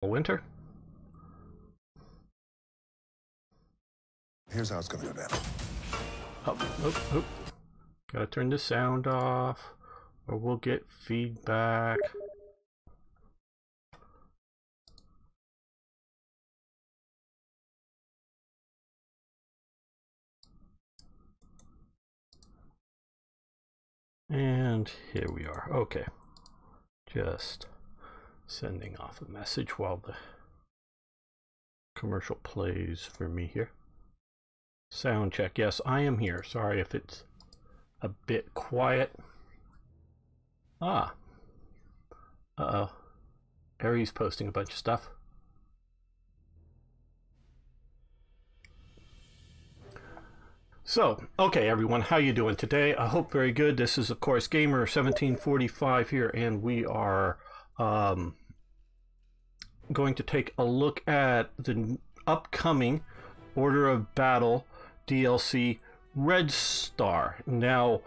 Winter. Here's how it's gonna go down. Oh. Gotta turn the sound off, or we'll get feedback. And here we are. Okay. Just sending off a message while the commercial plays for me here. Sound check. Yes, I am here. Sorry if it's a bit quiet. Uh-oh. Aries posting a bunch of stuff. So, okay everyone, how you doing today? I hope very good. This is of course Gamer 1745 here, and we are going to take a look at the upcoming Order of Battle DLC Red Star. Now,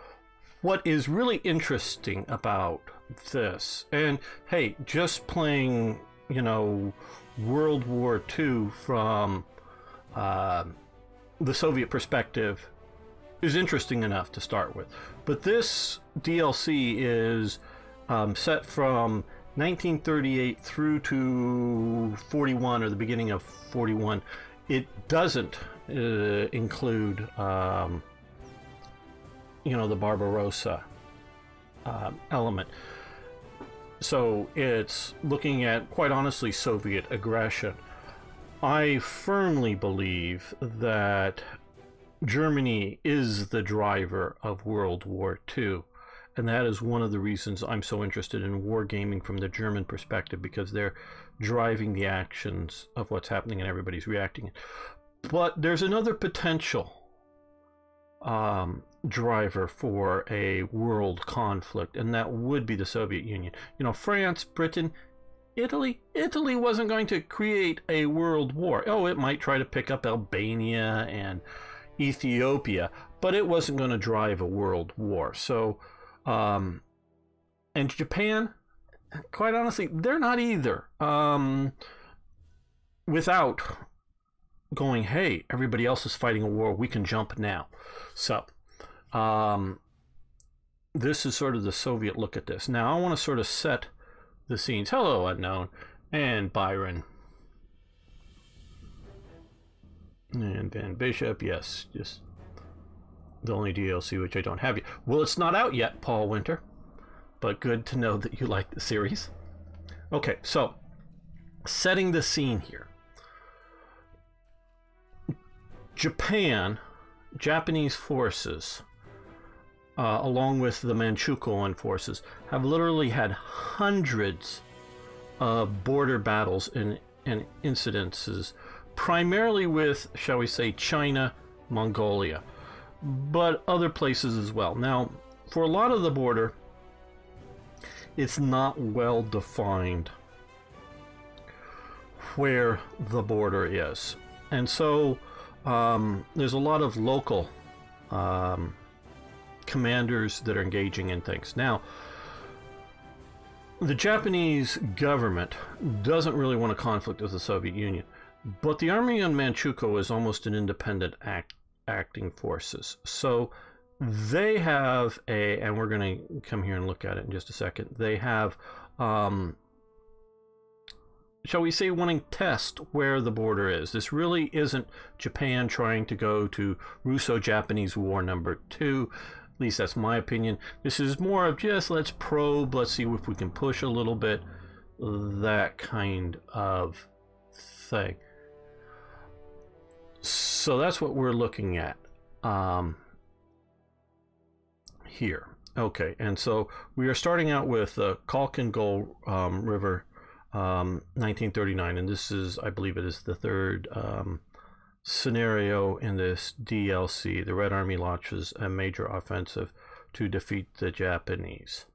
what is really interesting about this, and hey, just playing, you know, World War II from the Soviet perspective is interesting enough to start with. But this DLC is set from 1938 through to 41, or the beginning of 41. It doesn't include, you know, the Barbarossa element. So it's looking at, quite honestly, Soviet aggression. I firmly believe that Germany is the driver of World War II, and that is one of the reasons I'm so interested in wargaming from the German perspective, because they're driving the actions of what's happening and everybody's reacting. But there's another potential driver for a world conflict, and that would be the Soviet Union. You know, France, Britain, Italy wasn't going to create a world war. Oh, it might try to pick up Albania and Ethiopia, but it wasn't going to drive a world war. So, and Japan, quite honestly, they're not either. Without going, hey, everybody else is fighting a war, we can jump now. So, this is sort of the Soviet look at this. Now, I want to sort of set the scenes. Hello, Unknown, and Byron, and Van Bishop. Yes, just the only DLC which I don't have yet. Well, it's not out yet, Paul Winter, but good to know that you like the series. Okay, so setting the scene here. Japanese forces, along with the Manchukuo forces, have literally had hundreds of border battles and incidences, primarily with, shall we say, China, Mongolia, but other places as well. Now, for a lot of the border, it's not well defined where the border is, and so there's a lot of local commanders that are engaging in things. Now, the Japanese government doesn't really want a conflict with the Soviet Union, but the army on Manchukuo is almost an independent acting forces. So they have a, and we're going to come here and look at it in just a second, they have, shall we say, wanting to test where the border is. This really isn't Japan trying to go to Russo-Japanese War #2. At least that's my opinion. This is more of just, let's probe, let's see if we can push a little bit, that kind of thing. So that's what we're looking at here. Okay, and so we are starting out with the Khalkhin River, 1939, and this is, I believe it is the third scenario in this DLC. The Red Army launches a major offensive to defeat the Japanese.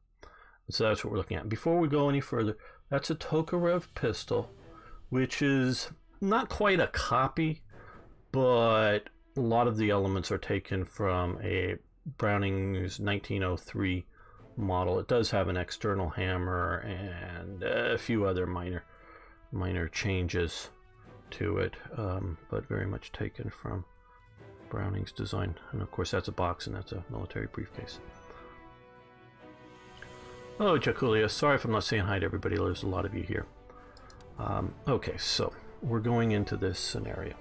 So that's what we're looking at. Before we go any further, that's a Tokarev pistol, which is not quite a copy, but a lot of the elements are taken from a Browning's 1903 model. It does have an external hammer and a few other minor minor changes to it, but very much taken from Browning's design. And of course that's a box and that's a military briefcase. Oh, Jaculia, sorry if I'm not saying hi to everybody. There's a lot of you here. Okay, so we're going into this scenario.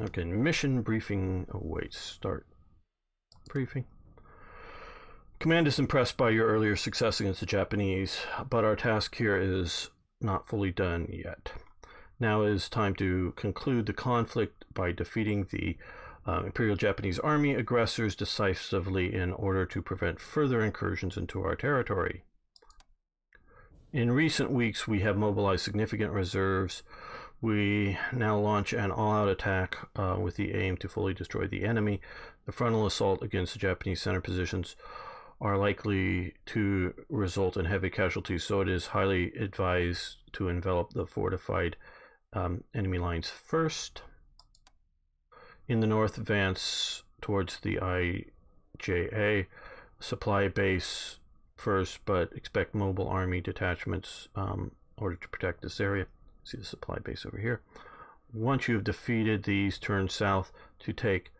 Okay, mission briefing awaits. Start briefing. Command is impressed by your earlier success against the Japanese, but our task here is not fully done yet. Now is time to conclude the conflict by defeating the Imperial Japanese Army aggressors decisively in order to prevent further incursions into our territory. In recent weeks, we have mobilized significant reserves. We now launch an all-out attack with the aim to fully destroy the enemy. The frontal assault against the Japanese center positions are likely to result in heavy casualties, so it is highly advised to envelop the fortified enemy lines first. In the north, advance towards the IJA supply base first, but expect mobile army detachments in order to protect this area. See the supply base over here. Once you have defeated these, turn south to take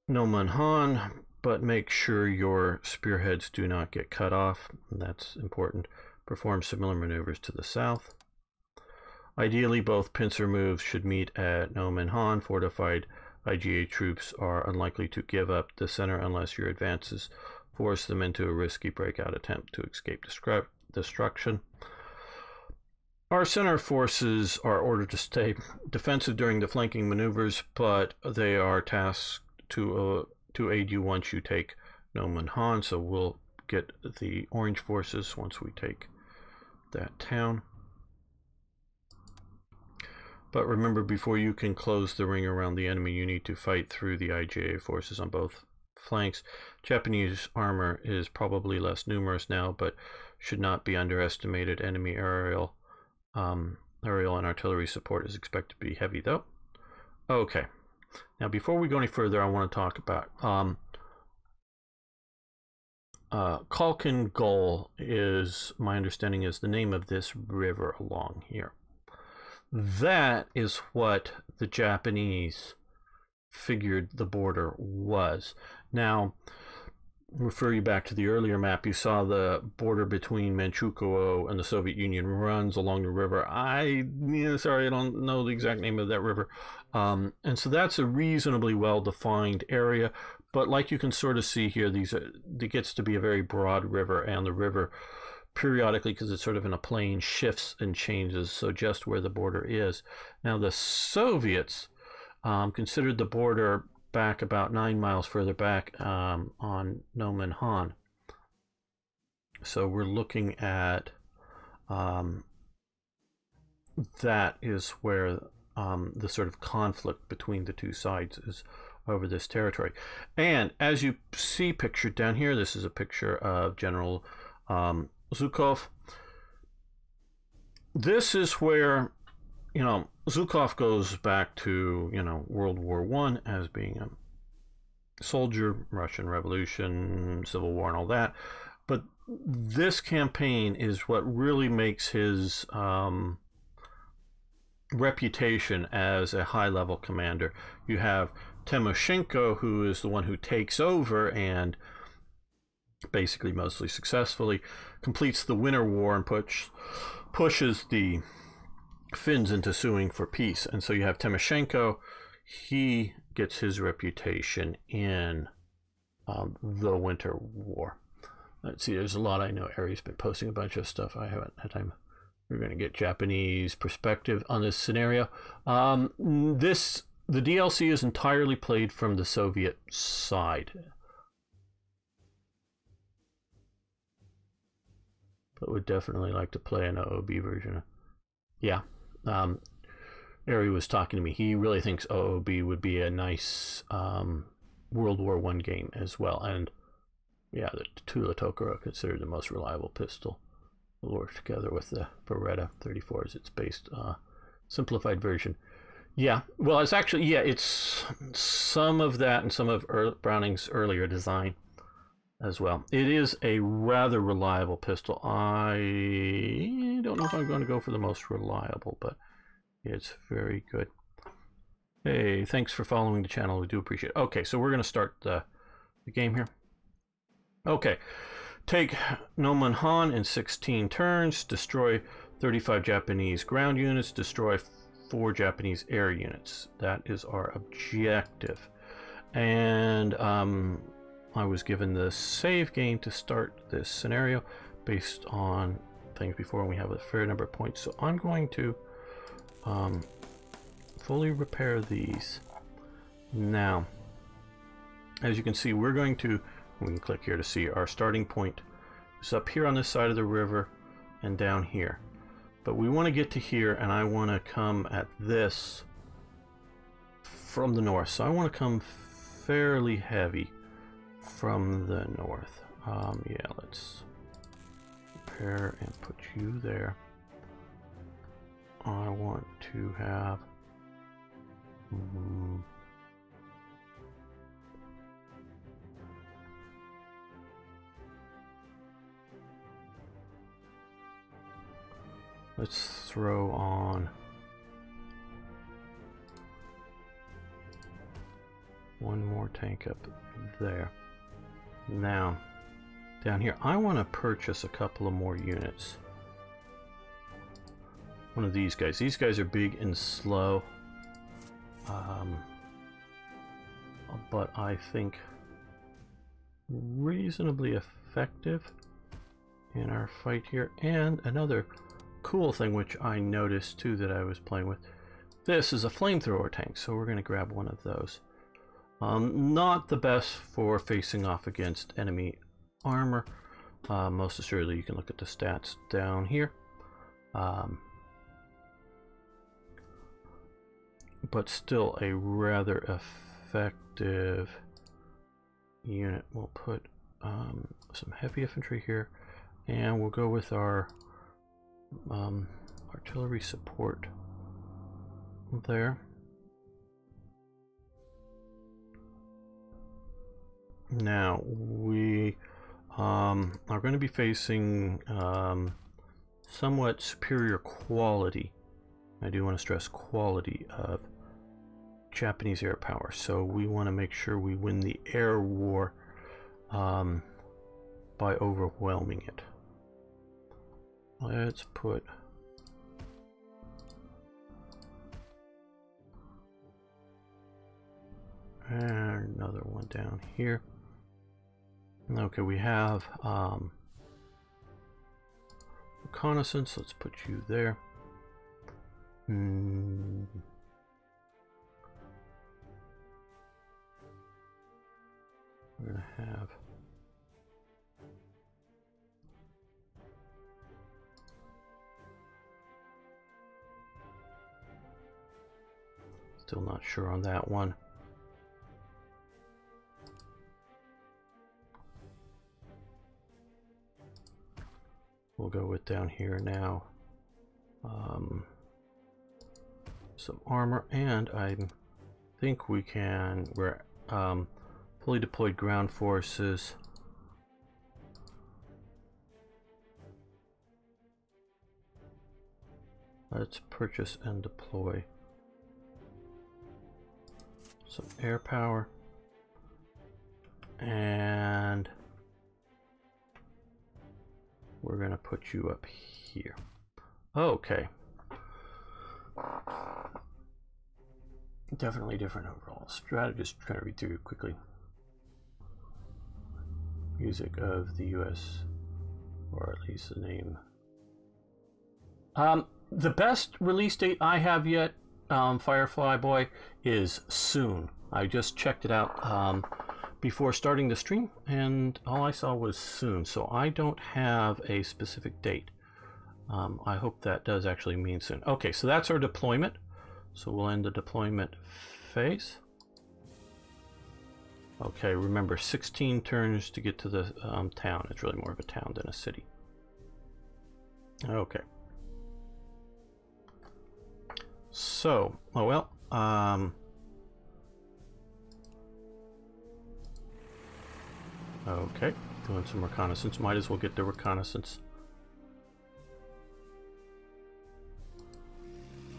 Nomonhan, but make sure your spearheads do not get cut off. That's important. Perform similar maneuvers to the south. Ideally, both pincer moves should meet at Nomonhan. Fortified IGA troops are unlikely to give up the center unless your advances force them into a risky breakout attempt to escape destruction. Our center forces are ordered to stay defensive during the flanking maneuvers, but they are tasked to aid you once you take Nomonhan, so we'll get the orange forces once we take that town. But remember, before you can close the ring around the enemy, you need to fight through the IJA forces on both flanks. Japanese armor is probably less numerous now, but should not be underestimated. Enemy aerial and artillery support is expected to be heavy, though. Okay, now before we go any further, I want to talk about Khalkhin Gul is, my understanding, is the name of this river along here. That is what the Japanese figured the border was. Now, refer you back to the earlier map, you saw the border between Manchukuo and the Soviet Union runs along the river. Sorry, I don't know the exact name of that river. And so that's a reasonably well-defined area. But like you can sort of see here, it gets to be a very broad river, and the river periodically, because it's sort of in a plain, shifts and changes, so just where the border is. Now, the Soviets considered the border back about 9 miles further back on Nomonhan. So we're looking at that is where the sort of conflict between the two sides is over this territory. And as you see pictured down here, this is a picture of General Zhukov. This is where, Zhukov goes back to, World War I as being a soldier, Russian Revolution, Civil War and all that. But this campaign is what really makes his reputation as a high-level commander. You have Timoshenko, who is the one who takes over and basically mostly successfully completes the Winter War and pushes the Finns into suing for peace. And so you have Timoshenko. He gets his reputation in the Winter War. Let's see, there's a lot. I know Ari's been posting a bunch of stuff. I haven't had time. We're going to get Japanese perspective on this scenario. The DLC is entirely played from the Soviet side, but would definitely like to play an OOB version. Yeah. Ari was talking to me. He really thinks OOB would be a nice World War I game as well. And yeah, the Tula Tokoro considered the most reliable pistol. Will work together with the Beretta 34 as its based simplified version. Yeah, well, it's actually, yeah, it's some of that and some of Browning's earlier design as well. It is a rather reliable pistol. I don't know if I'm going to go for the most reliable, but it's very good. Hey, thanks for following the channel. We do appreciate it. Okay, so we're going to start the game here. Okay, take Noman Han in 16 turns, destroy 35 Japanese ground units, destroy 4 Japanese air units. That is our objective. And I was given the save game to start this scenario based on things before, and we have a fair number of points. So I'm going to fully repair these. Now, as you can see, we're going to, we can click here to see our starting point is up here on this side of the river and down here. But we want to get to here, and I want to come at this from the north. So I want to come fairly heavy from the north. Yeah, let's repair and put you there. I want to have let's throw on one more tank up there. Now, down here, I want to purchase a couple of more units. One of these guys. These guys are big and slow. But I think reasonably effective in our fight here. And another cool thing which I noticed too that I was playing with, this is a flamethrower tank, so we're going to grab one of those. Not the best for facing off against enemy armor. Most assuredly, you can look at the stats down here. But still a rather effective unit. We'll put some heavy infantry here, and we'll go with our artillery support there. Now we are going to be facing somewhat superior quality. I do want to stress quality of Japanese air power, so we want to make sure we win the air war by overwhelming it. Let's put another one down here. Okay, we have reconnaissance. Let's put you there. We're gonna have still not sure on that one. We'll go with down here now. Some armor, and I think we can. We're fully deployed ground forces. Let's purchase and deploy some air power, and we're gonna put you up here. Okay. Definitely different overall. Strategist, trying to read through quickly. Music of the US, or at least the name. The best release date I have yet, Firefly Boy, is soon. I just checked it out before starting the stream, and all I saw was soon, so I don't have a specific date. I hope that does actually mean soon. Okay, so that's our deployment. So we'll end the deployment phase. Okay, remember 16 turns to get to the town. It's really more of a town than a city. Okay. So, oh well, okay, doing some reconnaissance. Might as well get the reconnaissance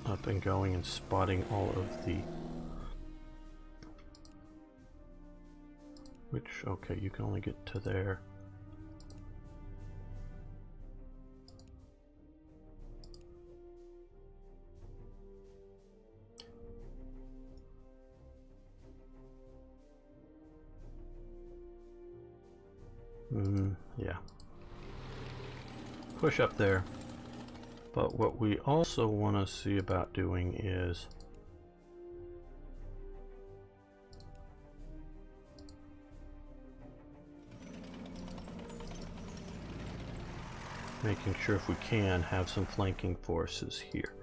up and going and spotting all of the... Which, okay, you can only get to there. Yeah. Push up there. But what we also want to see about doing is making sure, if we can, have some flanking forces here,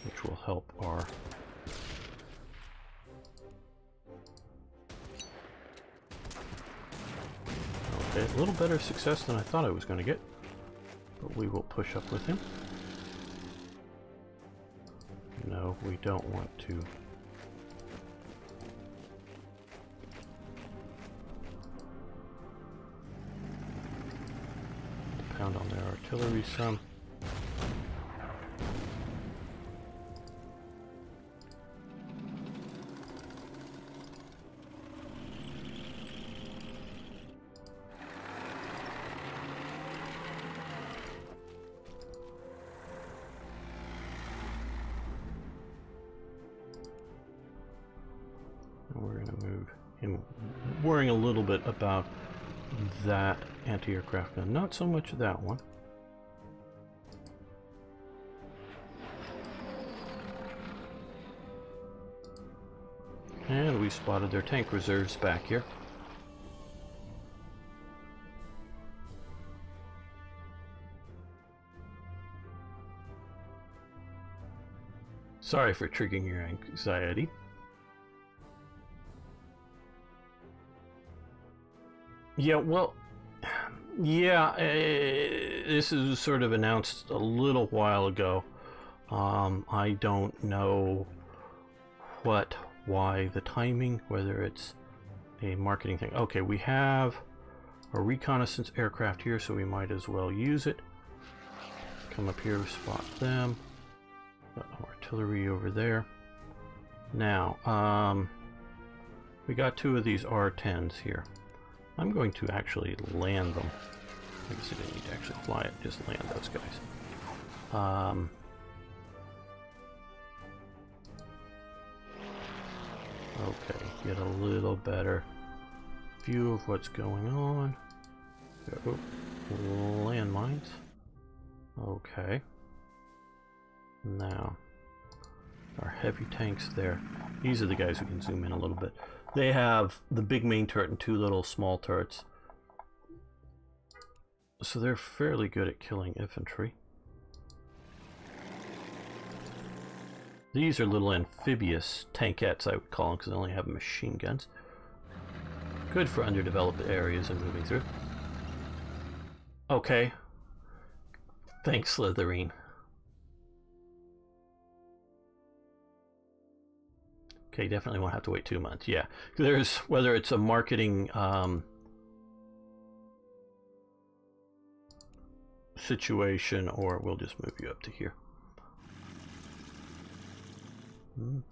which will help our... Okay, a little better success than I thought I was going to get, but we will push up with him. No, we don't want to. Pound on their artillery some. We're going to move him, worrying a little bit about that anti-aircraft gun, not so much that one. And we spotted their tank reserves back here. Sorry for triggering your anxiety. Yeah, well, yeah, this is sort of announced a little while ago. I don't know why the timing, whether it's a marketing thing. Okay, we have a reconnaissance aircraft here, so we might as well use it. Come up here, spot them. Got artillery over there. Now, we got two of these R-10s here. I'm going to actually land them. I guess I didn't need to actually fly it, just land those guys. Okay, get a little better view of what's going on. Oh, landmines. Okay. Now, our heavy tanks there. These are the guys who can zoom in a little bit. They have the big main turret and two little small turrets. So they're fairly good at killing infantry. These are little amphibious tankettes, I would call them, because they only have machine guns. Good for underdeveloped areas and moving through. Okay. Thanks, Slitherine. Okay, definitely won't have to wait 2 months. Yeah, there's, whether it's a marketing situation, or we'll just move you up to here.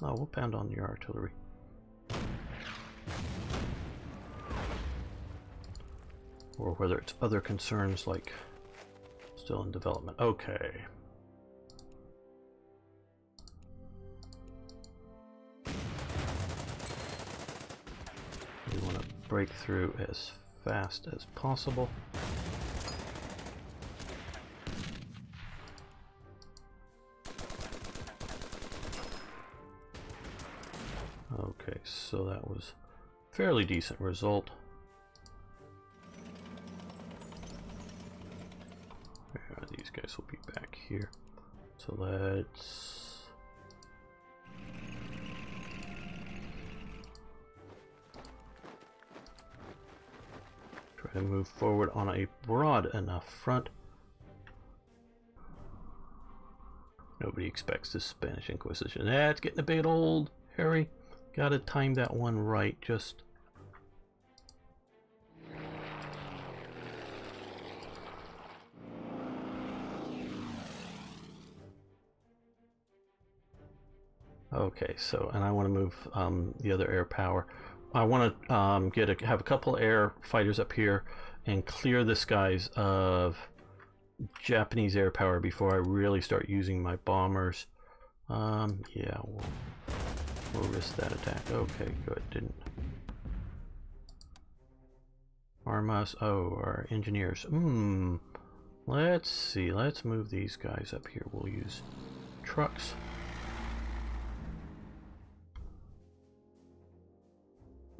Oh, we'll pound on your artillery. Or whether it's other concerns like still in development. Okay. We want to break through as fast as possible. Okay, so that was a fairly decent result. These guys will be back here. Let's So let's try to move forward on a broad enough front. Nobody expects the Spanish Inquisition. It's getting a bit old, Harry. Gotta time that one right, just... Okay, so, and I want to move the other air power. I want to have a couple air fighters up here and clear the skies of Japanese air power before I really start using my bombers. Yeah, we'll risk that attack. Okay, good. Didn't harm us. Oh, our engineers. Let's see. Let's move these guys up here. We'll use trucks.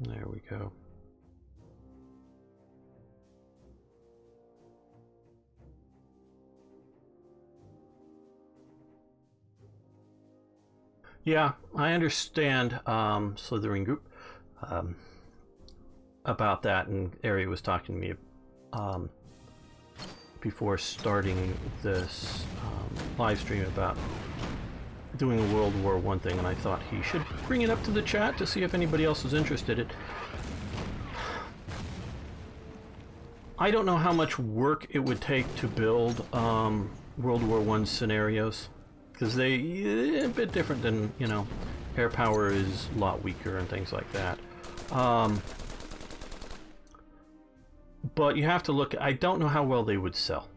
There we go. Yeah, I understand Slitherine Group about that, and Ari was talking to me before starting this live stream about doing a World War I thing, and I thought he should bring it up to the chat to see if anybody else is interested. I don't know how much work it would take to build World War I scenarios, because they're a bit different than, you know, air power is a lot weaker and things like that. But you have to look, I don't know how well they would sell.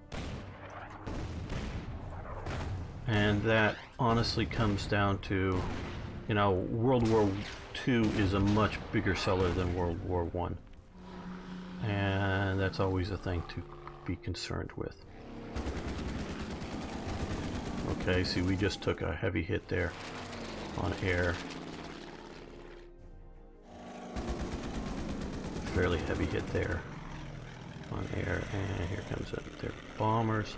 And that honestly comes down to, you know, World War II is a much bigger seller than World War I. And that's always a thing to be concerned with. Okay, see, we just took a heavy hit there on air. Fairly heavy hit there on air, and here comes their bombers.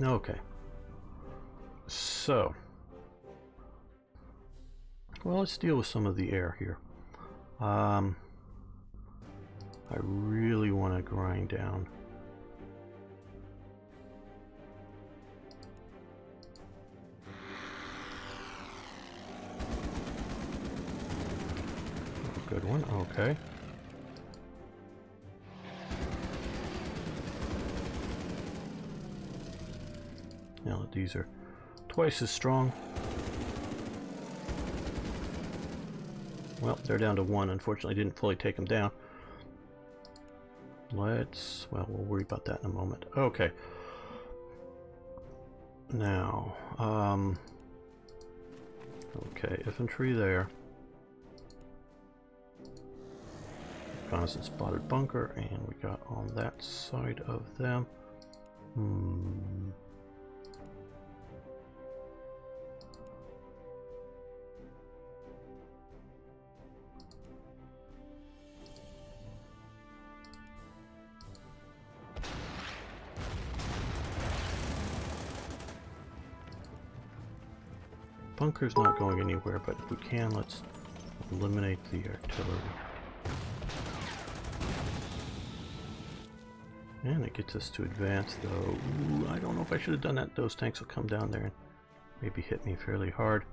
Okay, so, well, let's deal with some of the air here. I really want to grind down. Good one, okay. Now these are twice as strong. Well, they're down to one. Unfortunately, didn't fully take them down. Well, we'll worry about that in a moment. Okay. Now, okay, infantry there. Reconnaissance spotted bunker, and we got on that side of them. Bunker's not going anywhere, but if we can, let's eliminate the artillery. And it gets us to advance, though. Ooh, I don't know if I should have done that. Those tanks will come down there and maybe hit me fairly hard.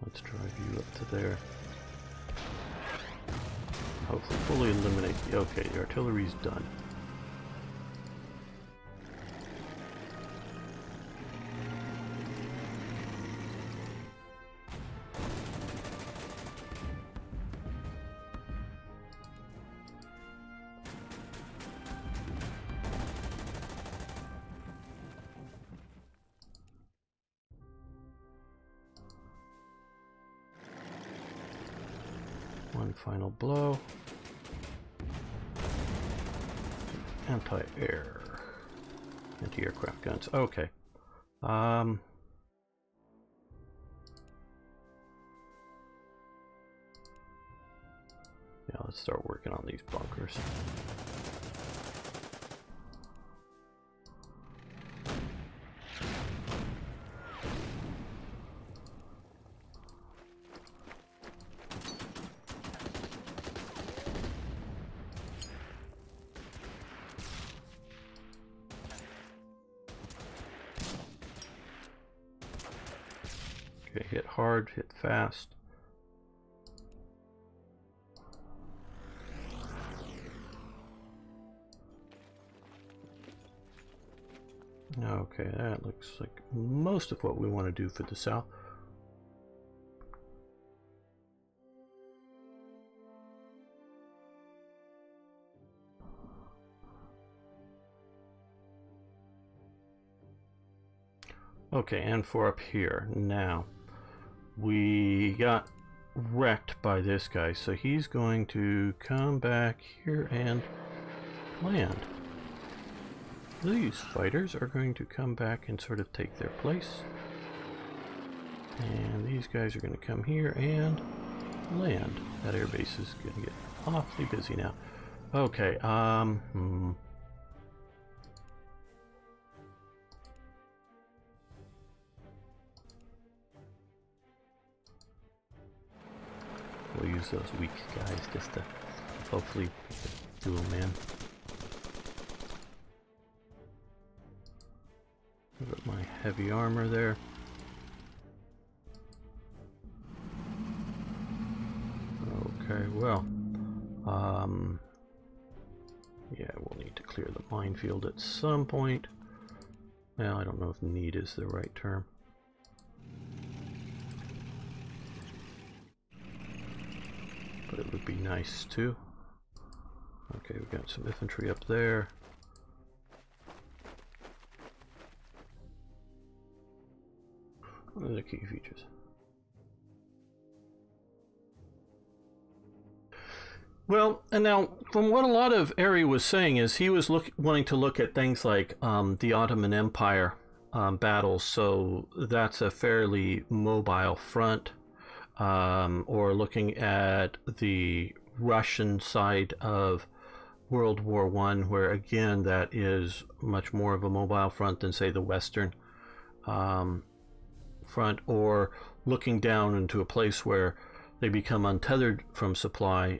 Let's drive you up to there. Hopefully fully eliminate the... Okay, the artillery's done. One final blow. Anti-air. Anti-aircraft guns. Okay. Yeah, let's start working on these bunkers. Okay, hit hard, hit fast. Okay, that looks like most of what we want to do for the south. Okay, and for up here, now, we got wrecked by this guy, so he's going to come back here and land. These fighters are going to come back and sort of take their place. And these guys are going to come here and land. That airbase is going to get awfully busy now. Okay, we'll use those weak guys just to hopefully do them in. Put my heavy armor there. Okay, well, yeah, we'll need to clear the minefield at some point. Well, I don't know if need is the right term. But it would be nice too. Okay, we've got some infantry up there. What are the key features? Well, and now, from what a lot of Ari was saying is he was wanting to look at things like the Ottoman Empire battles, so that's a fairly mobile front, or looking at the Russian side of World War I, where again that is much more of a mobile front than, say, the Western front, or looking down into a place where they become untethered from supply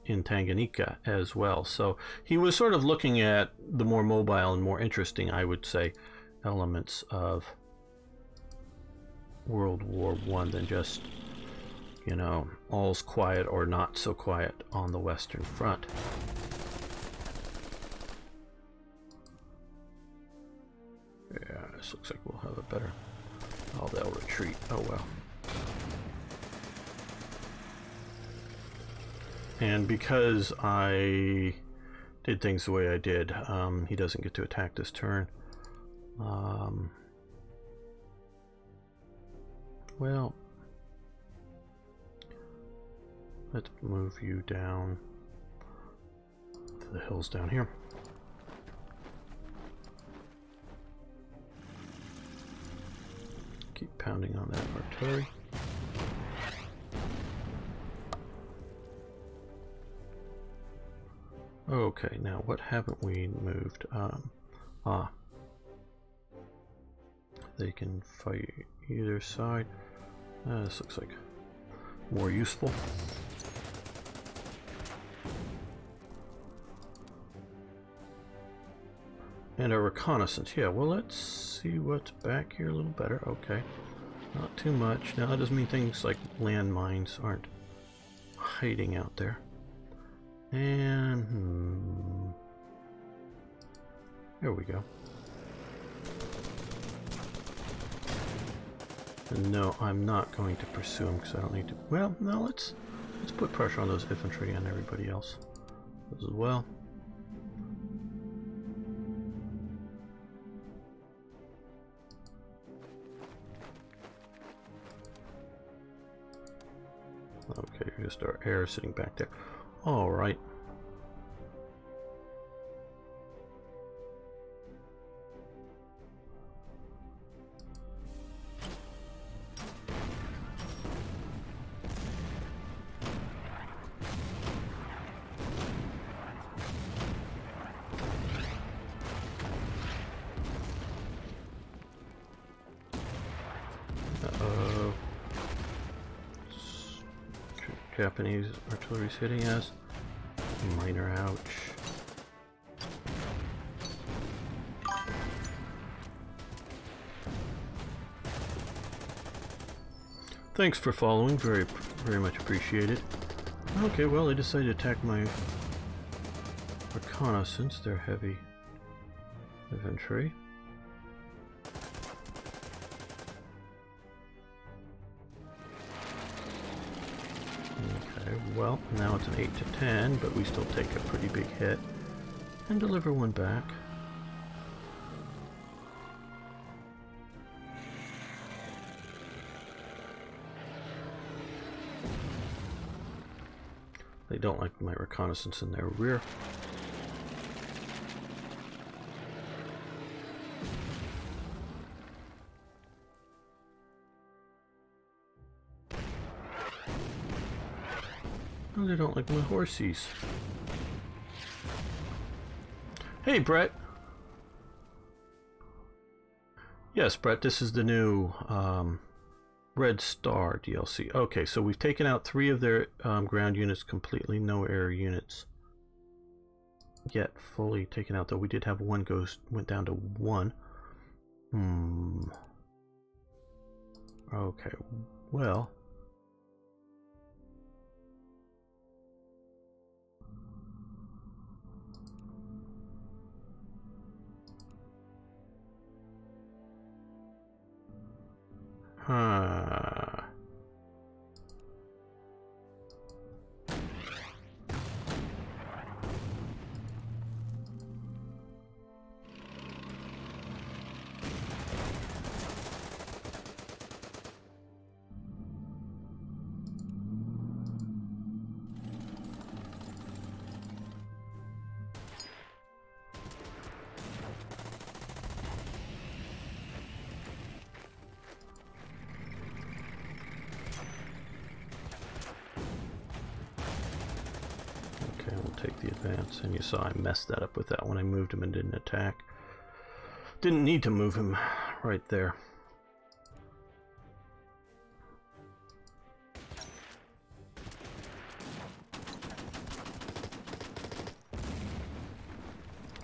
in Tanganyika as well. So he was sort of looking at the more mobile and more interesting, I would say, elements of World War I than just, you know, all's quiet or not so quiet on the Western Front. Yeah, this looks like we'll have a better... Oh, they'll retreat. Oh, well. And because I did things the way I did, he doesn't get to attack this turn. Well, let's move you down to the hills down here. Keep pounding on that artillery. Okay, now what haven't we moved? They can fight either side. This looks like more useful. And a reconnaissance. Yeah, well, let's see what's back here a little better. Okay. Not too much. Now, that doesn't mean things like landmines aren't hiding out there. And... there we go. And no, I'm not going to pursue him because I don't need to... Well, no, let's put pressure on those infantry and everybody else as well. Okay, just our air sitting back there. All right. Japanese artillery's hitting us. Minor ouch. Thanks for following, very much appreciated. Okay, well, they decided to attack my reconnaissance, their heavy infantry. Okay, well, now it's an 8 to 10, but we still take a pretty big hit and deliver one back. They don't like my reconnaissance in their rear. Oh, they don't like my horsies. Hey, Brett. Yes, Brett, this is the new Red Star DLC. Okay, so we've taken out 3 of their ground units completely. No air units yet fully taken out, though we did have one went down to 1. Okay, well. Huh. Take the advance, and you saw I messed that up with that when I moved him and didn't attack. Didn't need to move him right there.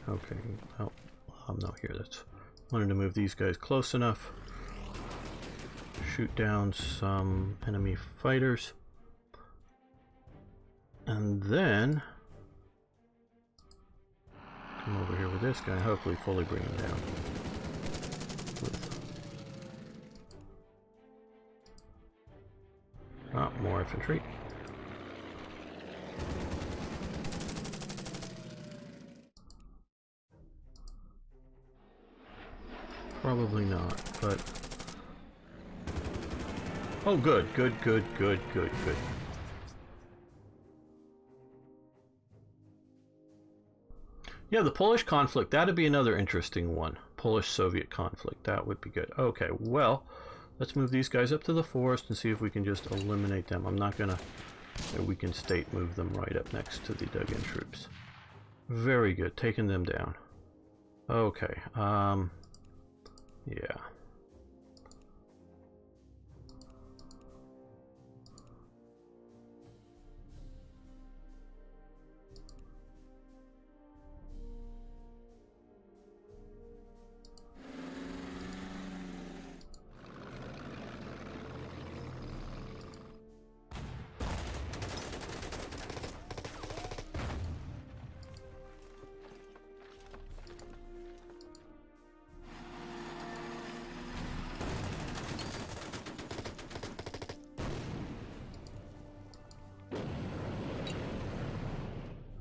Okay, oh, I'm not here. That's wanted to move these guys close enough. Shoot down some enemy fighters. And then come over here with this guy, hopefully fully bring him down. Ah, more infantry. Probably not, but... Oh, good, good, good, good, good, good. Yeah, the Polish conflict, that'd be another interesting one. Polish-Soviet conflict, that would be good. Okay, well, let's move these guys up to the forest and see if we can just eliminate them. I'm not gonna, we can state move them right up next to the dug-in troops. Very good, taking them down. Okay, yeah.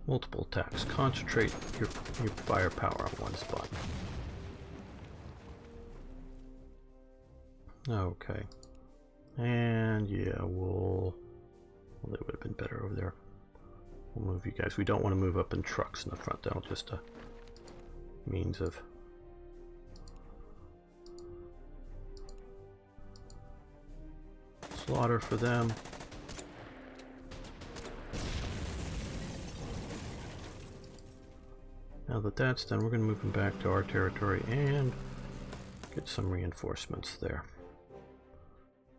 Multiple attacks. Concentrate your firepower on one spot. Okay. And yeah, well, they would have been better over there. We'll move you guys. We don't want to move up in trucks in the front. That'll just a means of slaughter for them. Now that that's done, we're going to move them back to our territory and get some reinforcements there.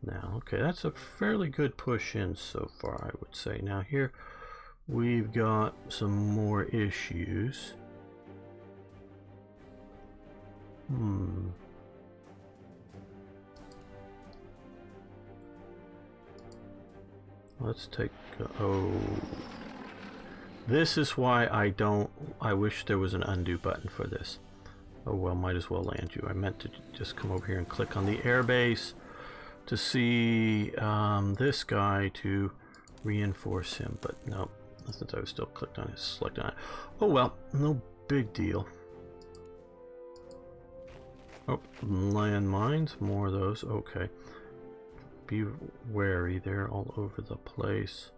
now. Okay, that's a fairly good push in so far, I would say. Now here we've got some more issues. Let's take... oh... This is why I wish there was an undo button for this. Oh well, might as well land you. I meant to just come over here and click on the airbase to see this guy to reinforce him, but no, since I was still clicked on it, select on it. Oh well, no big deal. Oh, landmines, more of those. Okay, be wary, they're all over the place.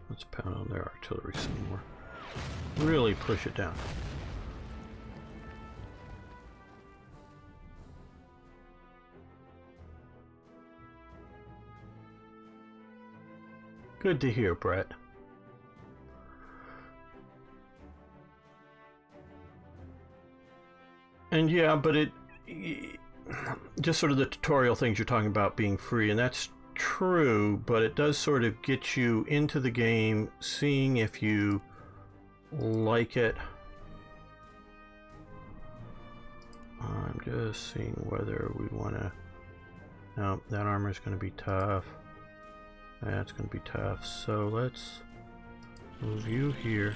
Let's pound on their artillery some more. Really push it down. Good to hear, Brett. And yeah, but it just sort of the tutorial things you're talking about being free, and that's true, but it does sort of get you into the game, seeing if you like it. I'm just seeing whether we want to... No, that armor is going to be tough. That's going to be tough. So let's move you here.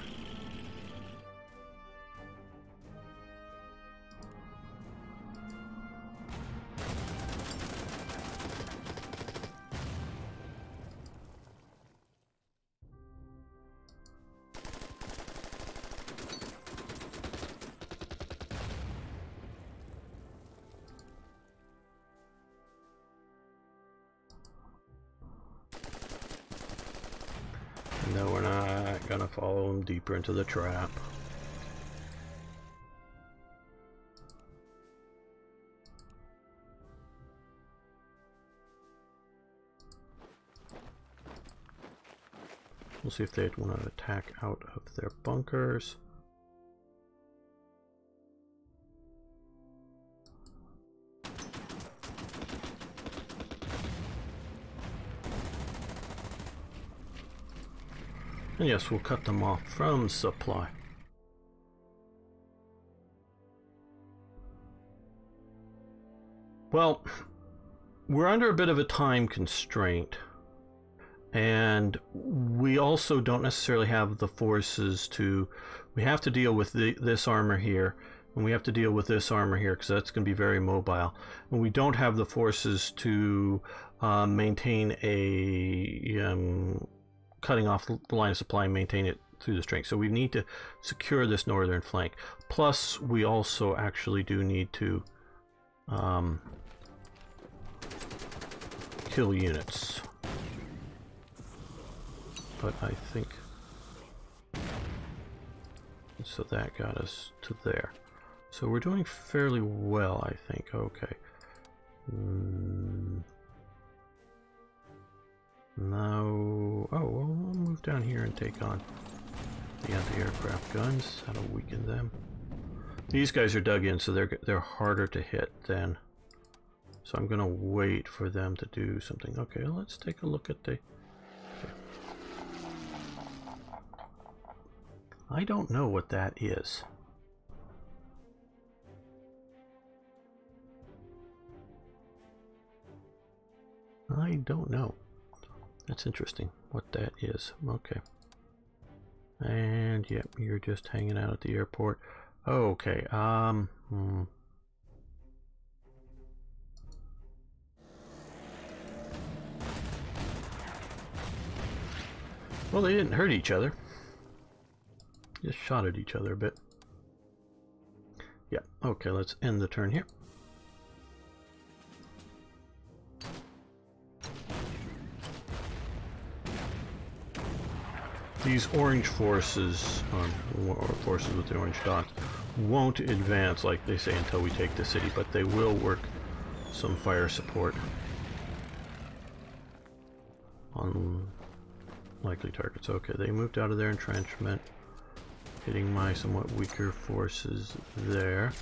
No, we're not gonna follow him deeper into the trap. We'll see if they want to attack out of their bunkers. And yes, we'll cut them off from supply. Well, we're under a bit of a time constraint, and we also don't necessarily have the forces to... We have to deal with this armor here, and we have to deal with this armor here, because that's going to be very mobile. And we don't have the forces to maintain a... cutting off the line of supply and maintain it through the strength. So we need to secure this northern flank. Plus, we also actually do need to kill units. But I think... So that got us to there. So we're doing fairly well, I think. Okay. No. Oh, well, we'll move down here and take on the anti-aircraft guns. That'll weaken them. These guys are dug in, so they're harder to hit then. So I'm gonna wait for them to do something. Okay, let's take a look at the... Okay. I don't know what that is. I don't know. That's interesting what that is. Okay. And yep, you're just hanging out at the airport. Okay. Well, they didn't hurt each other. Just shot at each other a bit. Yeah. Okay, let's end the turn here. These orange forces, or forces with the orange dots, won't advance, like they say, until we take the city, but they will work some fire support on likely targets. Okay, they moved out of their entrenchment, hitting my somewhat weaker forces there.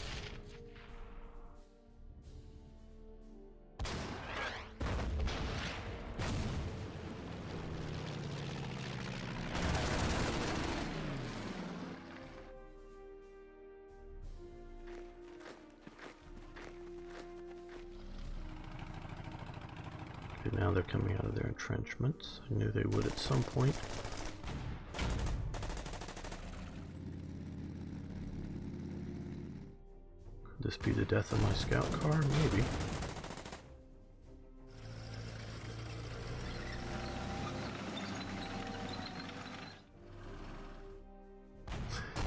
Okay, now they're coming out of their entrenchments. I knew they would at some point. Could this be the death of my scout car? Maybe.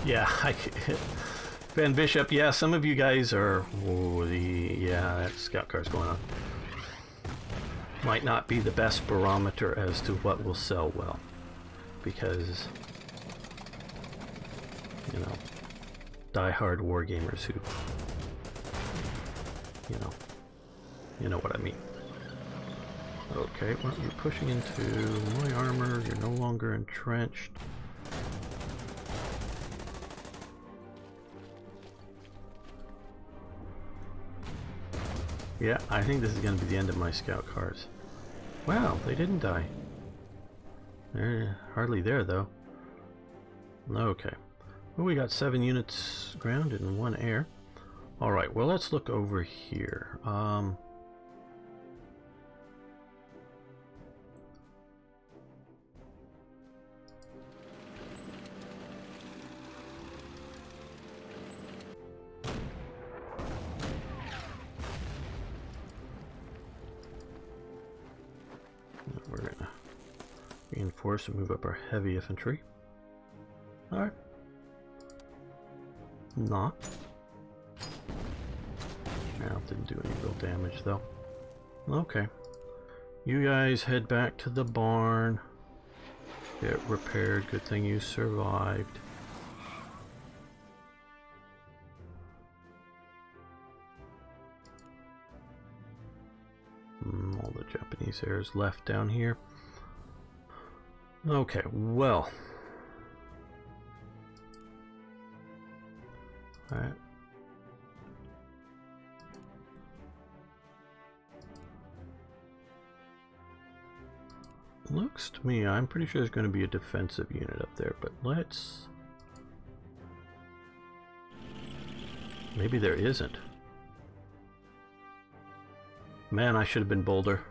Yeah, Ben Bishop, yeah, some of you guys are... Oh, yeah, that scout car's going on. Might not be the best barometer as to what will sell well. Because, you know, die-hard wargamers who... You know what I mean. Okay, well, you're pushing into my armor. You're no longer entrenched. Yeah, I think this is going to be the end of my scout cars. Wow, they didn't die. They're hardly there, though. Okay. Well, we got 7 units ground and 1 air. Alright, well, let's look over here. We're going to reinforce and move up our heavy infantry. Alright. Not. Now, didn't do any real damage, though. Okay. You guys head back to the barn. Get repaired. Good thing you survived. All the Japanese heirs left down here. Okay, well. Alright. Looks to me, I'm pretty sure there's going to be a defensive unit up there, but let's... Maybe there isn't. Man, I should have been bolder.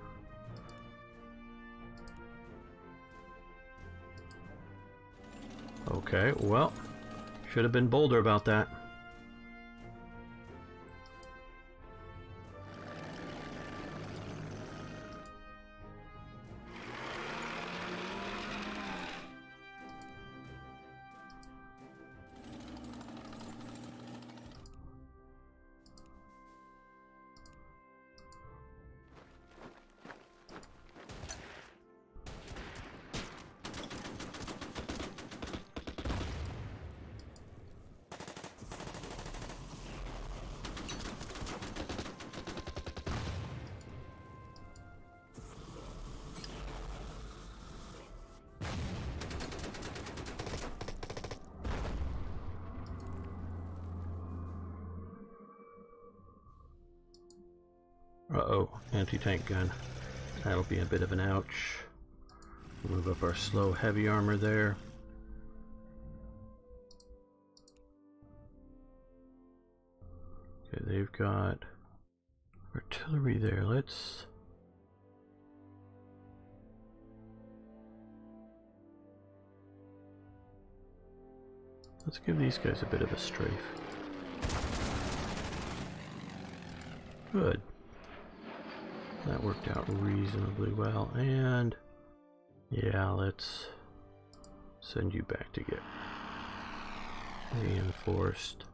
Okay, well, should have been bolder about that. Uh-oh, anti-tank gun. That'll be a bit of an ouch. Move up our slow heavy armor there. Okay, they've got artillery there. Let's give these guys a bit of a strafe. Good. That worked out reasonably well, and yeah, let's send you back to get reinforced.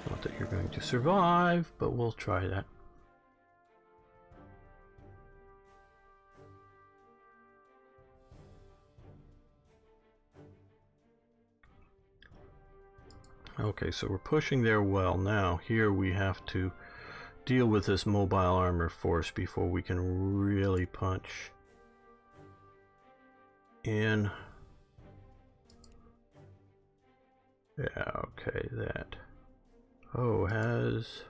Not that you're going to survive, but we'll try that. Okay, so we're pushing there well. Now here we have to deal with this mobile armor force before we can really punch in. Yeah, okay, that. Oh, has...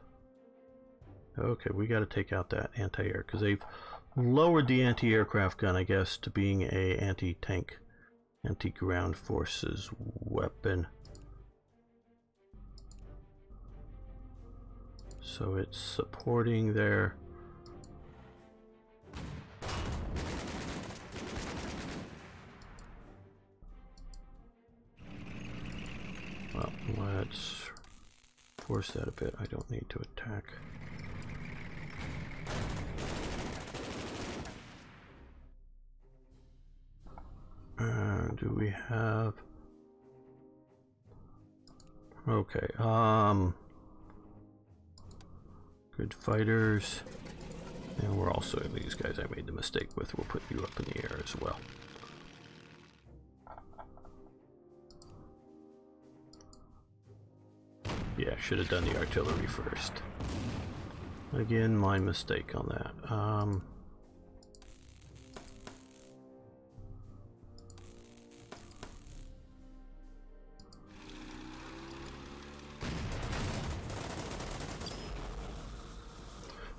Okay, we got to take out that anti-air, because they've lowered the anti-aircraft gun, I guess, to being a anti-tank, anti-ground forces weapon. So it's supporting their... Well, let's force that a bit. I don't need to attack. Do we have... Okay, good fighters. And we're also, these guys I made the mistake with, we'll put you up in the air as well. Yeah, should have done the artillery first. Again, my mistake on that.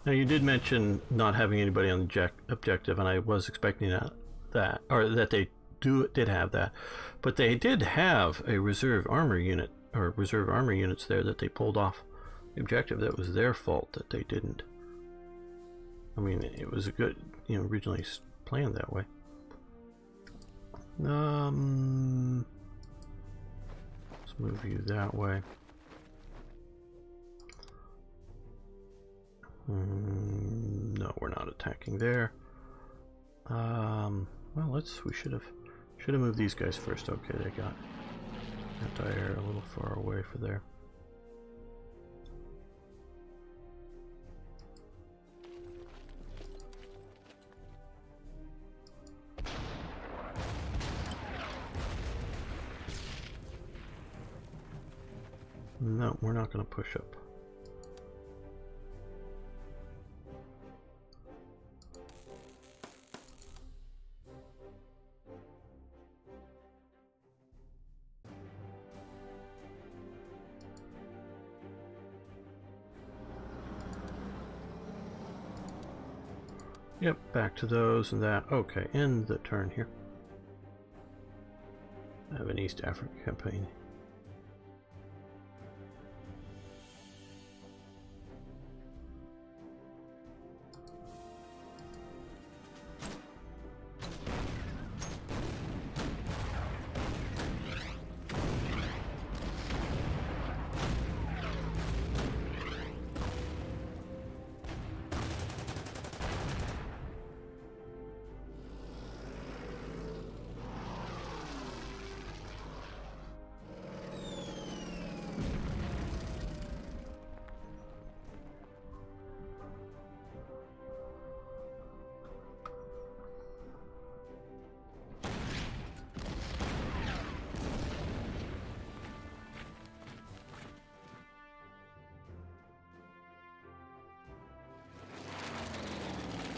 Now you did mention not having anybody on the objective, and I was expecting that they did have that, but they did have a reserve armor unit, or reserve armor units there that they pulled off the objective. That was their fault that they didn't. I mean, it was a good, you know, originally planned that way. Let's move you that way. No, we're not attacking there. Well, we should have moved these guys first. Okay, they got anti-air a little far away for there. No, we're not going to push up. Yep, back to those and that. Okay, end the turn here. I have an East Africa campaign.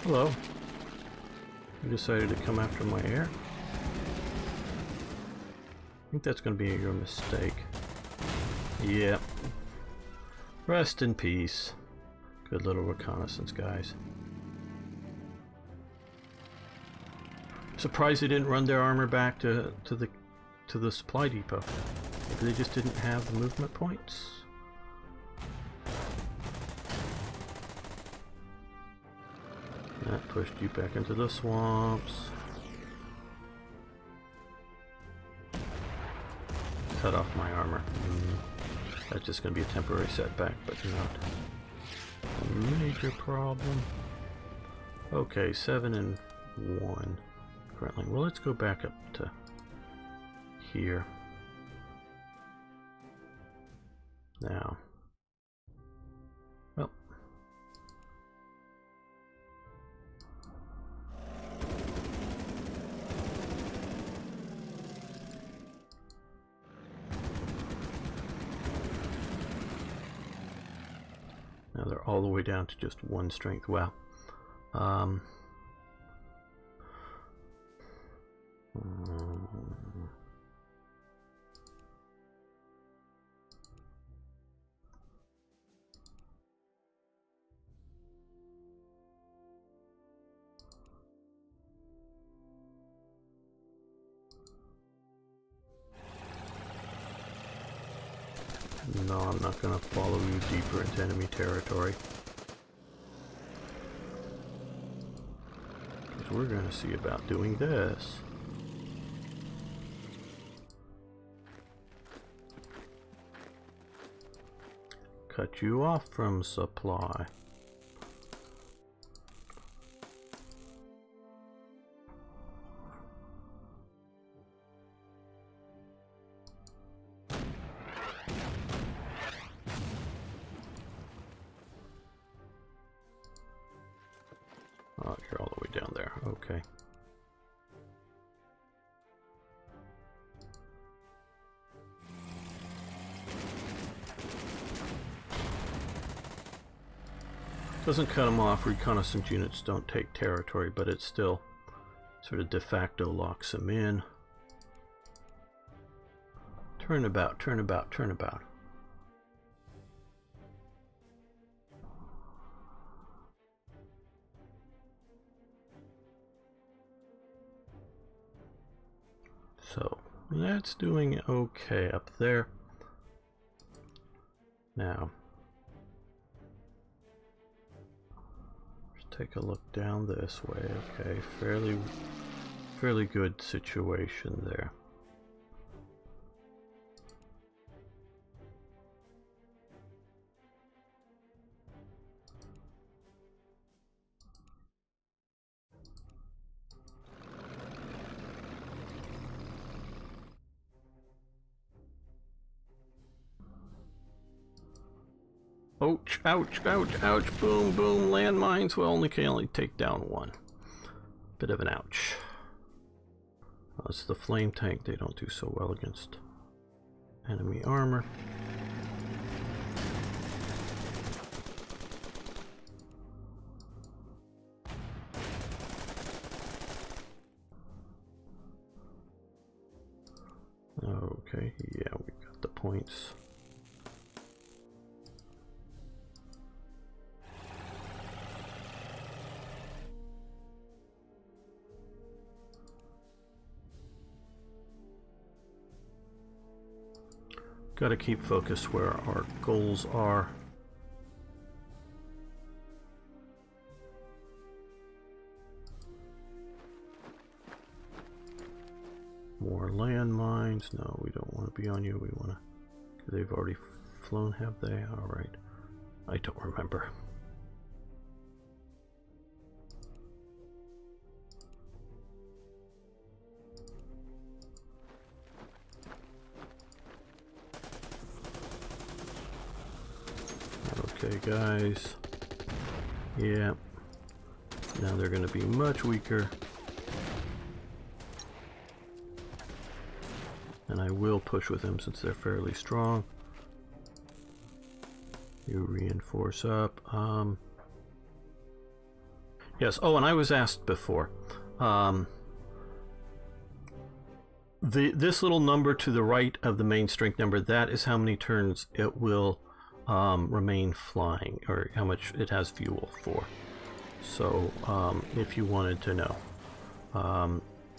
Hello. You decided to come after my air? I think that's going to be your mistake. Yep. Rest in peace. Good little reconnaissance, guys. Surprised they didn't run their armor back to the supply depot. Maybe they just didn't have the movement points. That pushed you back into the swamps. Cut off my armor. That's just going to be a temporary setback, but not a major problem. Okay, 7 and 1 currently. Well, let's go back up to here. Now. Well. Now they're all the way down to just 1 strength. Wow. No, I'm not going to follow you deeper into enemy territory. Because we're going to see about doing this. Cut you off from supply. Oh, you're all the way down there. Okay. Doesn't cut them off. Reconnaissance units don't take territory, but it still sort of de facto locks them in. Turnabout, turnabout, turnabout. So that's doing okay up there. Now, let's take a look down this way. Okay, fairly good situation there. Ouch, ouch, ouch, ouch, boom, boom, landmines. Well, can only take down 1. Bit of an ouch. Well, it's the flame tank. They don't do so well against enemy armor. Okay, yeah, we got the points. Got to keep focused where our goals are. More landmines. No, we don't want to be on you. We want to... They've already flown, have they? Alright. I don't remember. Okay, guys. Yeah. Now they're going to be much weaker. And I will push with them since they're fairly strong. You reinforce up. Yes. Oh, and I was asked before. This little number to the right of the main strength number, that is how many turns it will remain flying, or how much it has fuel for. So if you wanted to know,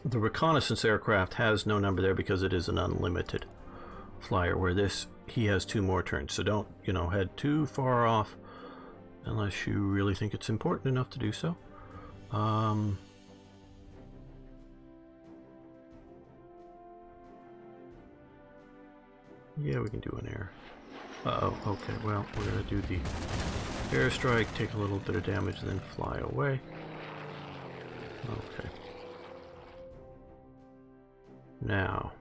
the reconnaissance aircraft has no number there because it is an unlimited flyer, where this, he has 2 more turns. So don't, head too far off unless you really think it's important enough to do so. Yeah, we can do an air. Uh-oh, okay, well, we're going to do the airstrike, take a little bit of damage, then fly away. Okay. Now.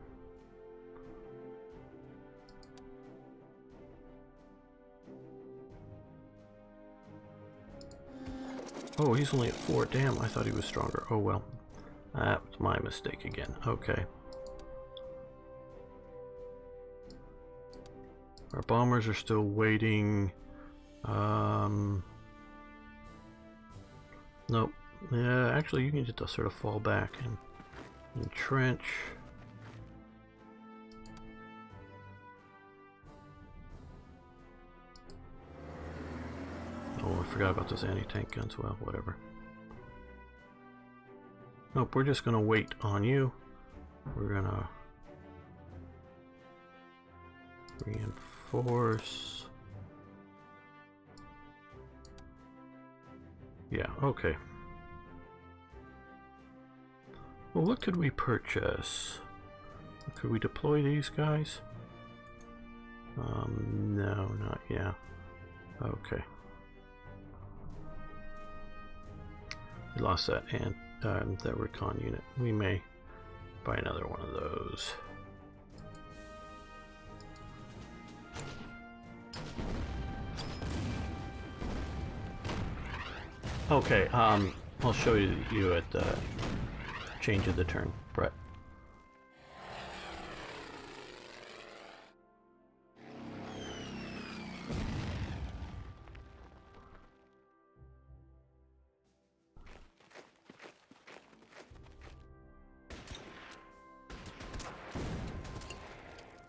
Oh, he's only at 4. Damn, I thought he was stronger. Oh, well. That was my mistake again. Okay. Our bombers are still waiting. Nope. Yeah, actually, you can just sort of fall back and entrench. Oh, I forgot about those anti-tank guns. Well, whatever. Nope, we're just gonna wait on you. We're gonna reinforce. Yeah, okay. Well, what could we purchase? Could we deploy these guys? No, not yet. Okay. We lost that and that recon unit. We may buy another one of those. Okay, I'll show you at the change of the turn, Brett.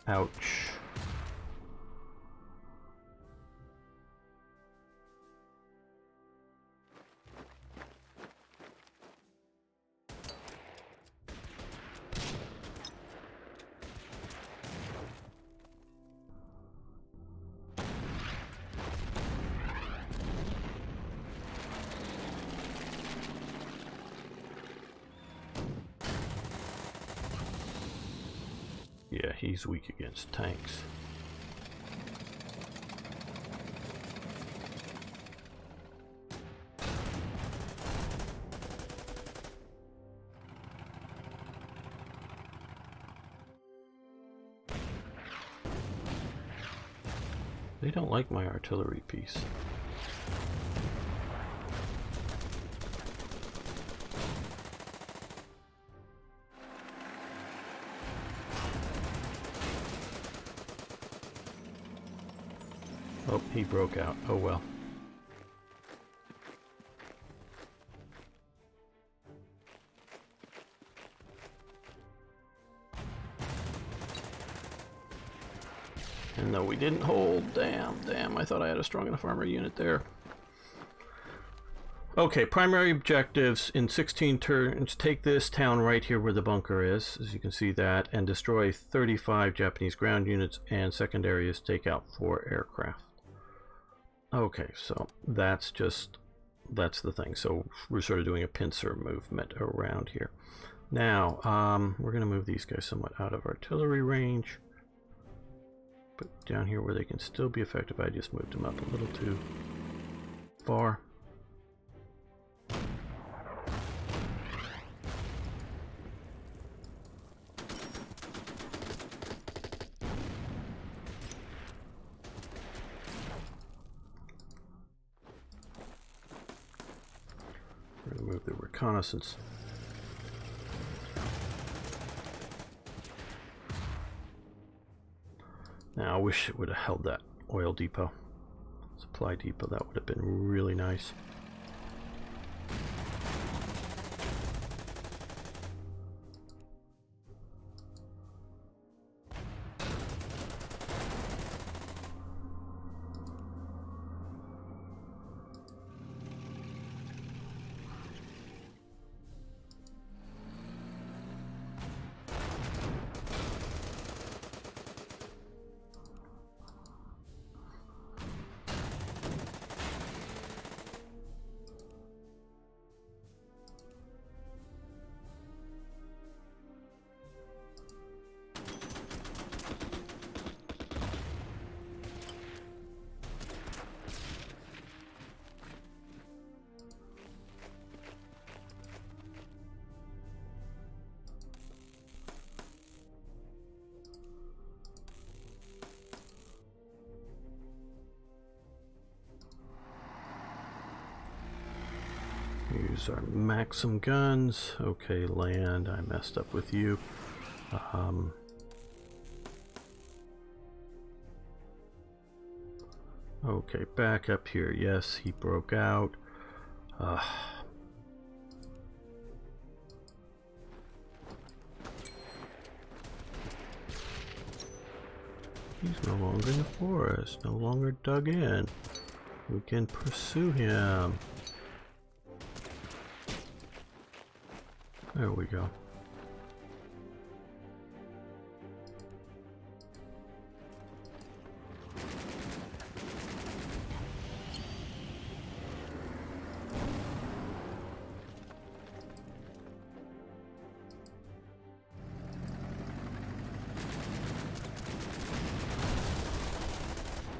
Ouch. Yeah, he's weak against tanks. They don't like my artillery piece. Oh, he broke out. Oh well. And no, we didn't hold. Damn, I thought I had a strong enough armor unit there. Okay, primary objectives in 16 turns. Take this town right here where the bunker is, as you can see that, and destroy 35 Japanese ground units, and secondary is take out 4 aircraft. Okay, so that's the thing. So we're sort of doing a pincer movement around here. Now, we're going to move these guys somewhat out of artillery range. But down here where they can still be effective, I just moved them up a little too far. We're going to move the reconnaissance. Now, I wish it would have held that oil depot, supply depot. That would have been really nice. Use our Maxim guns. Okay, land. I messed up with you. Okay, back up here. Yes, he broke out. He's no longer in the forest, no longer dug in. We can pursue him. There we go.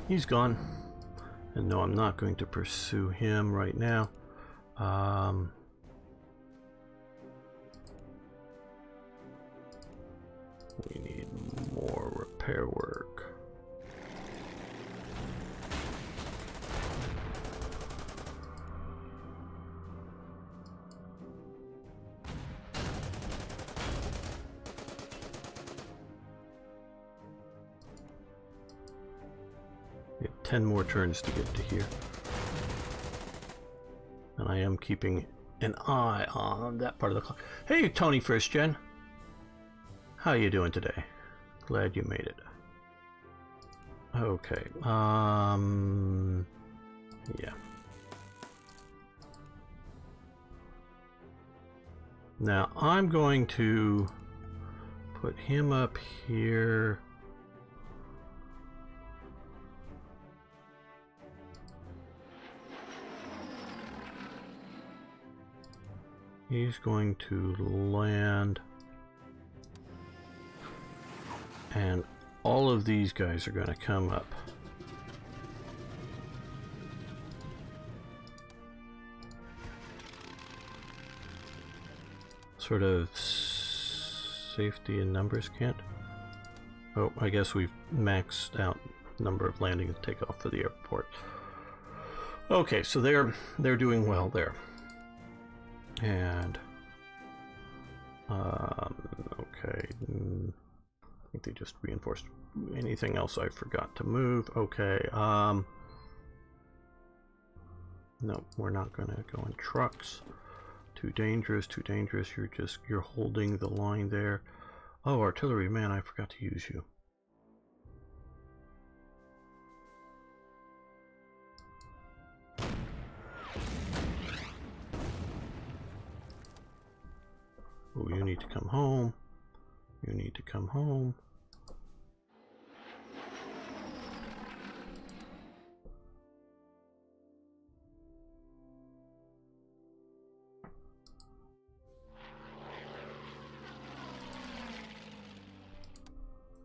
He's gone. And no, I'm not going to pursue him right now. We need more repair work. We have 10 more turns to get to here. And I am keeping an eye on that part of the clock. Hey, Tony First Gen. How you doing today? Glad you made it. Okay. Yeah. Now I'm going to put him up here. He's going to land. And all of these guys are going to come up. Sort of safety in numbers, can't? Oh, I guess we've maxed out number of landings and takeoff for the airport. Okay, so they're doing well there. And okay. I think they just reinforced. Anything else I forgot to move? Okay. No, we're not gonna go in trucks. Too dangerous, too dangerous. You're holding the line there. Oh, artillery, man, I forgot to use you. Oh, you need to come home. You need to come home.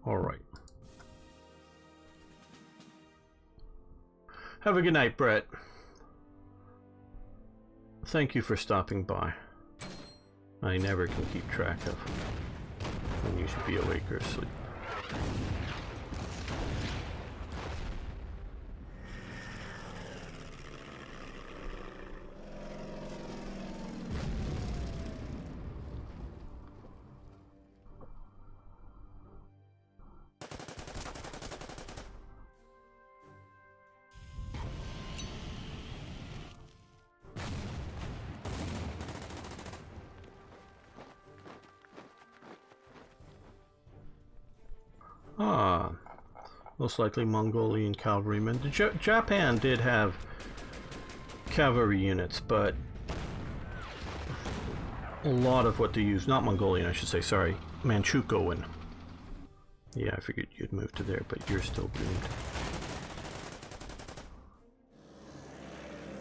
All right. Have a good night, Brett. Thank you for stopping by. I never can keep track of when you should be awake or asleep. Ah, most likely Mongolian cavalrymen. Japan did have cavalry units, but a lot of what they use, not Mongolian, I should say, sorry, Manchukuoan. Yeah, I figured you'd move to there, but you're still doomed.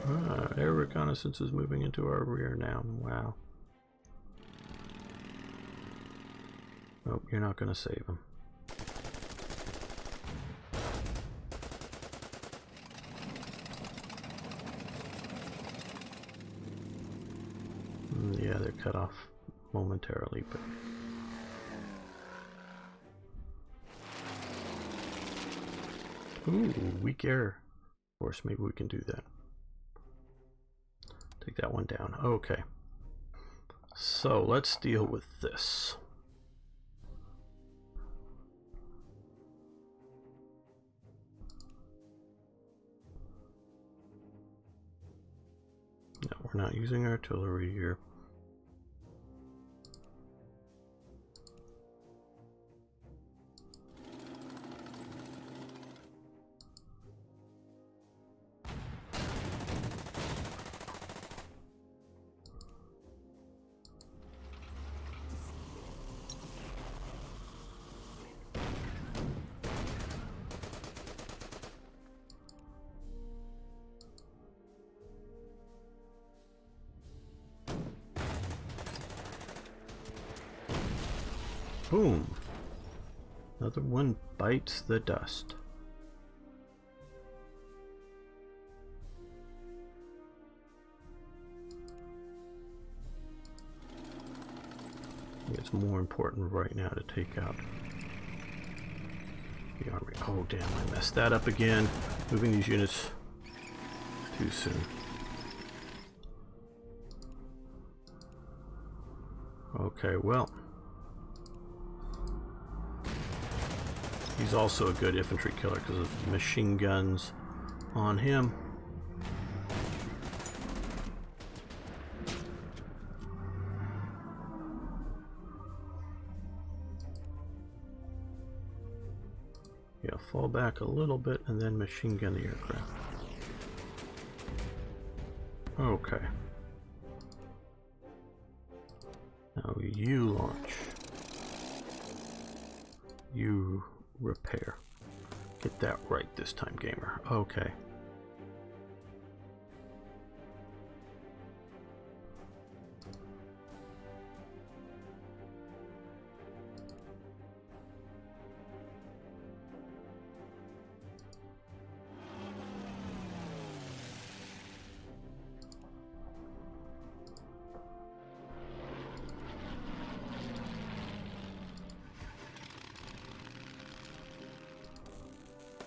Ah, air reconnaissance is moving into our rear now. Wow. Oh, you're not going to save them. Yeah, they're cut off momentarily, but... Ooh, weak air force. Maybe we can do that. Take that one down. Okay. So, let's deal with this. we're not using artillery here. Boom! Another one bites the dust. I think it's more important right now to take out the army. Oh damn, I messed that up again. Moving these units too soon. Okay, well. He's also a good infantry killer because of the machine guns on him. Yeah, fall back a little bit and then machine gun the aircraft. Okay. Now you launch. You repair. Get that right this time, gamer. Okay.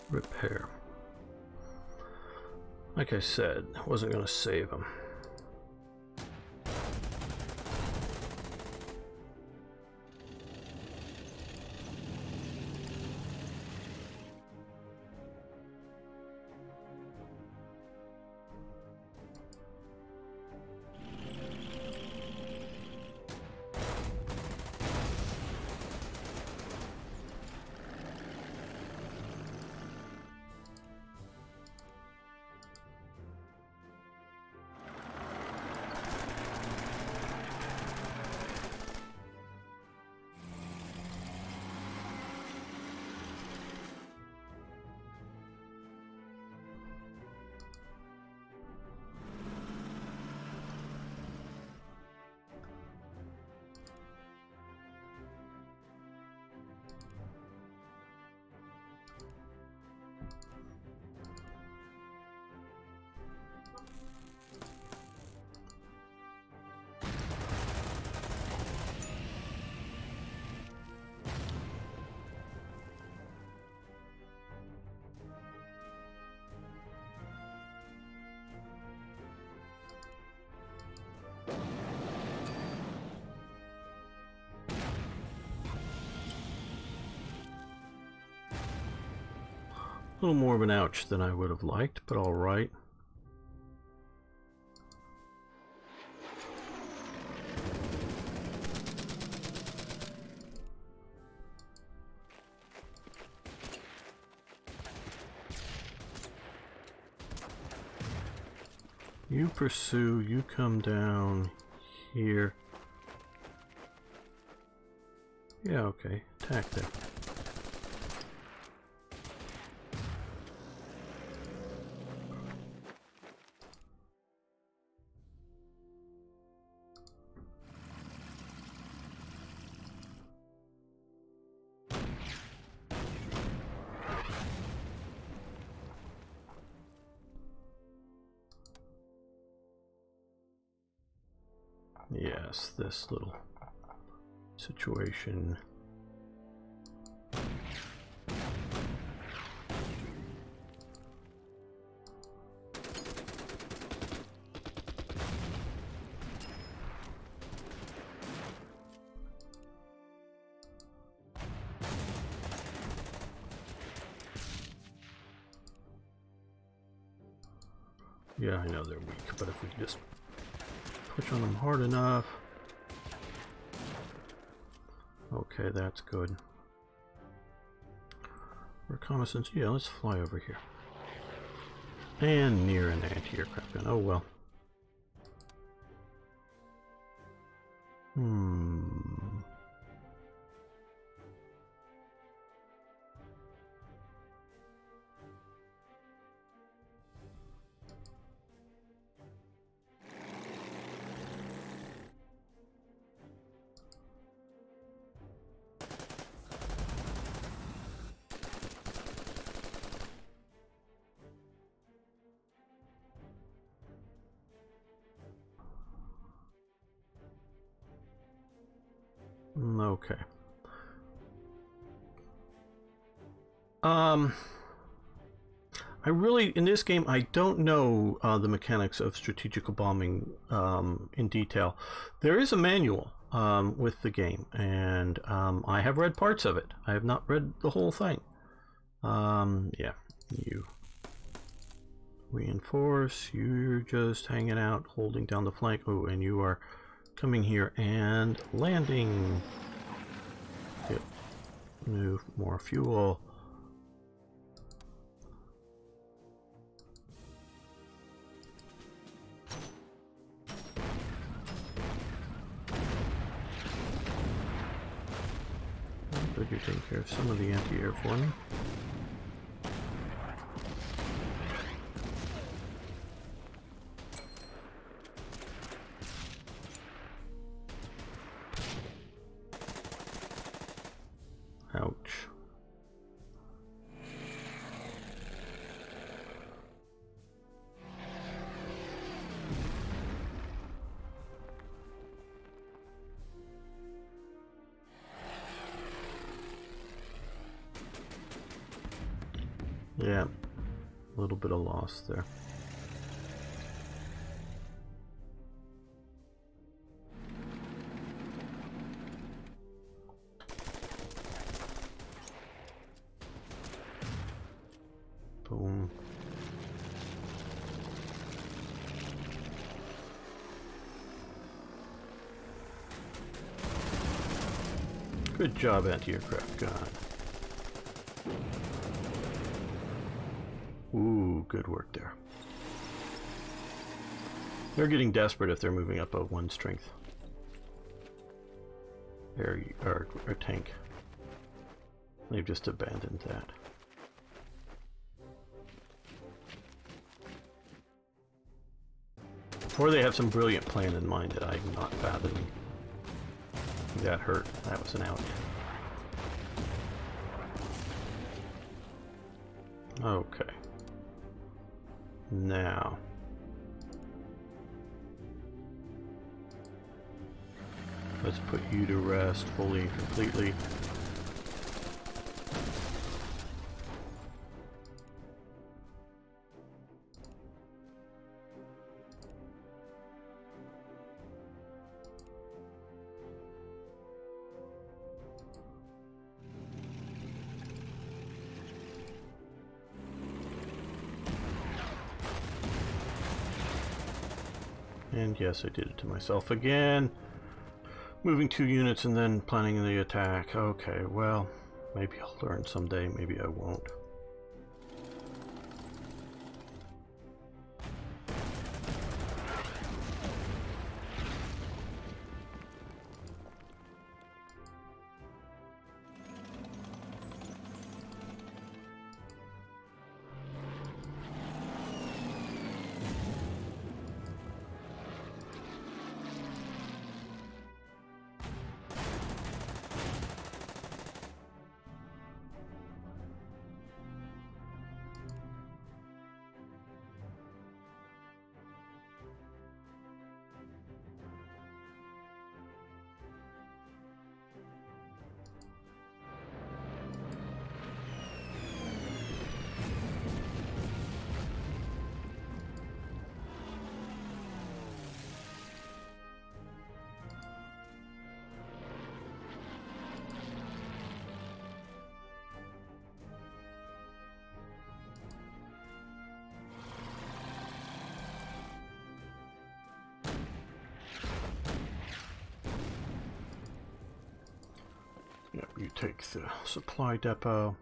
Repair. Like I said, I wasn't going to save him. A little more of an ouch than I would have liked, but all right. You pursue, you come down here. Yeah, okay. Attack them. Yes, this little situation. Yeah, I know they're weak, but if we just push on them hard enough. Okay, that's good. Reconnaissance, yeah, let's fly over here. And near an anti-aircraft gun, oh well. Okay. I really, in this game, I don't know the mechanics of strategical bombing in detail. There is a manual with the game, and I have read parts of it. I have not read the whole thing. Yeah, you reinforce, you're just hanging out, holding down the flank. Oh, and you are coming here and landing. Get move more fuel. But you're taking care of some of the anti-air for me. Ouch. Yeah, a little bit of loss there. Boom. Good job, anti-aircraft gun. Ooh, good work there. They're getting desperate if they're moving up a 1 strength. Air or tank. They've just abandoned that. Or they have some brilliant plan in mind that I'm not fathoming. That hurt. That was an out. Okay. Now. Let's put you to rest fully and completely. And yes, I did it to myself again. Moving 2 units and then planning the attack. Okay, well, maybe I'll learn someday, maybe I won't. you take the supply depot.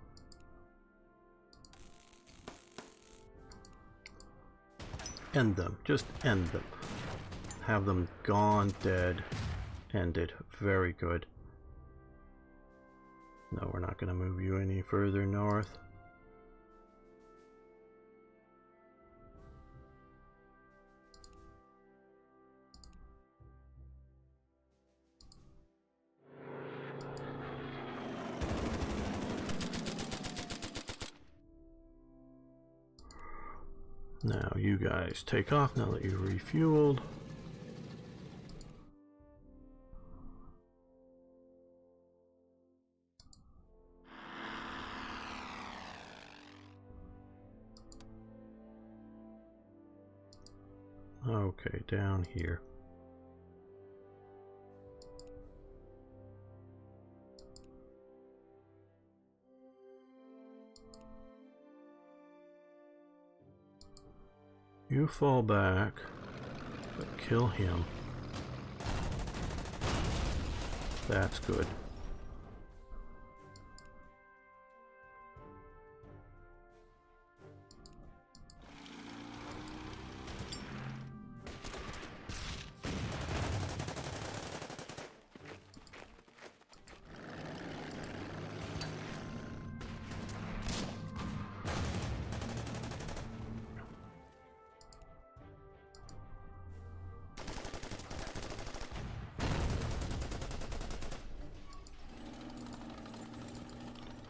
End them. Just end them. Have them gone, dead, ended. Very good. No, we're not going to move you any further north. Now you guys take off now that you've refueled. Okay, down here. You fall back, but kill him. That's good.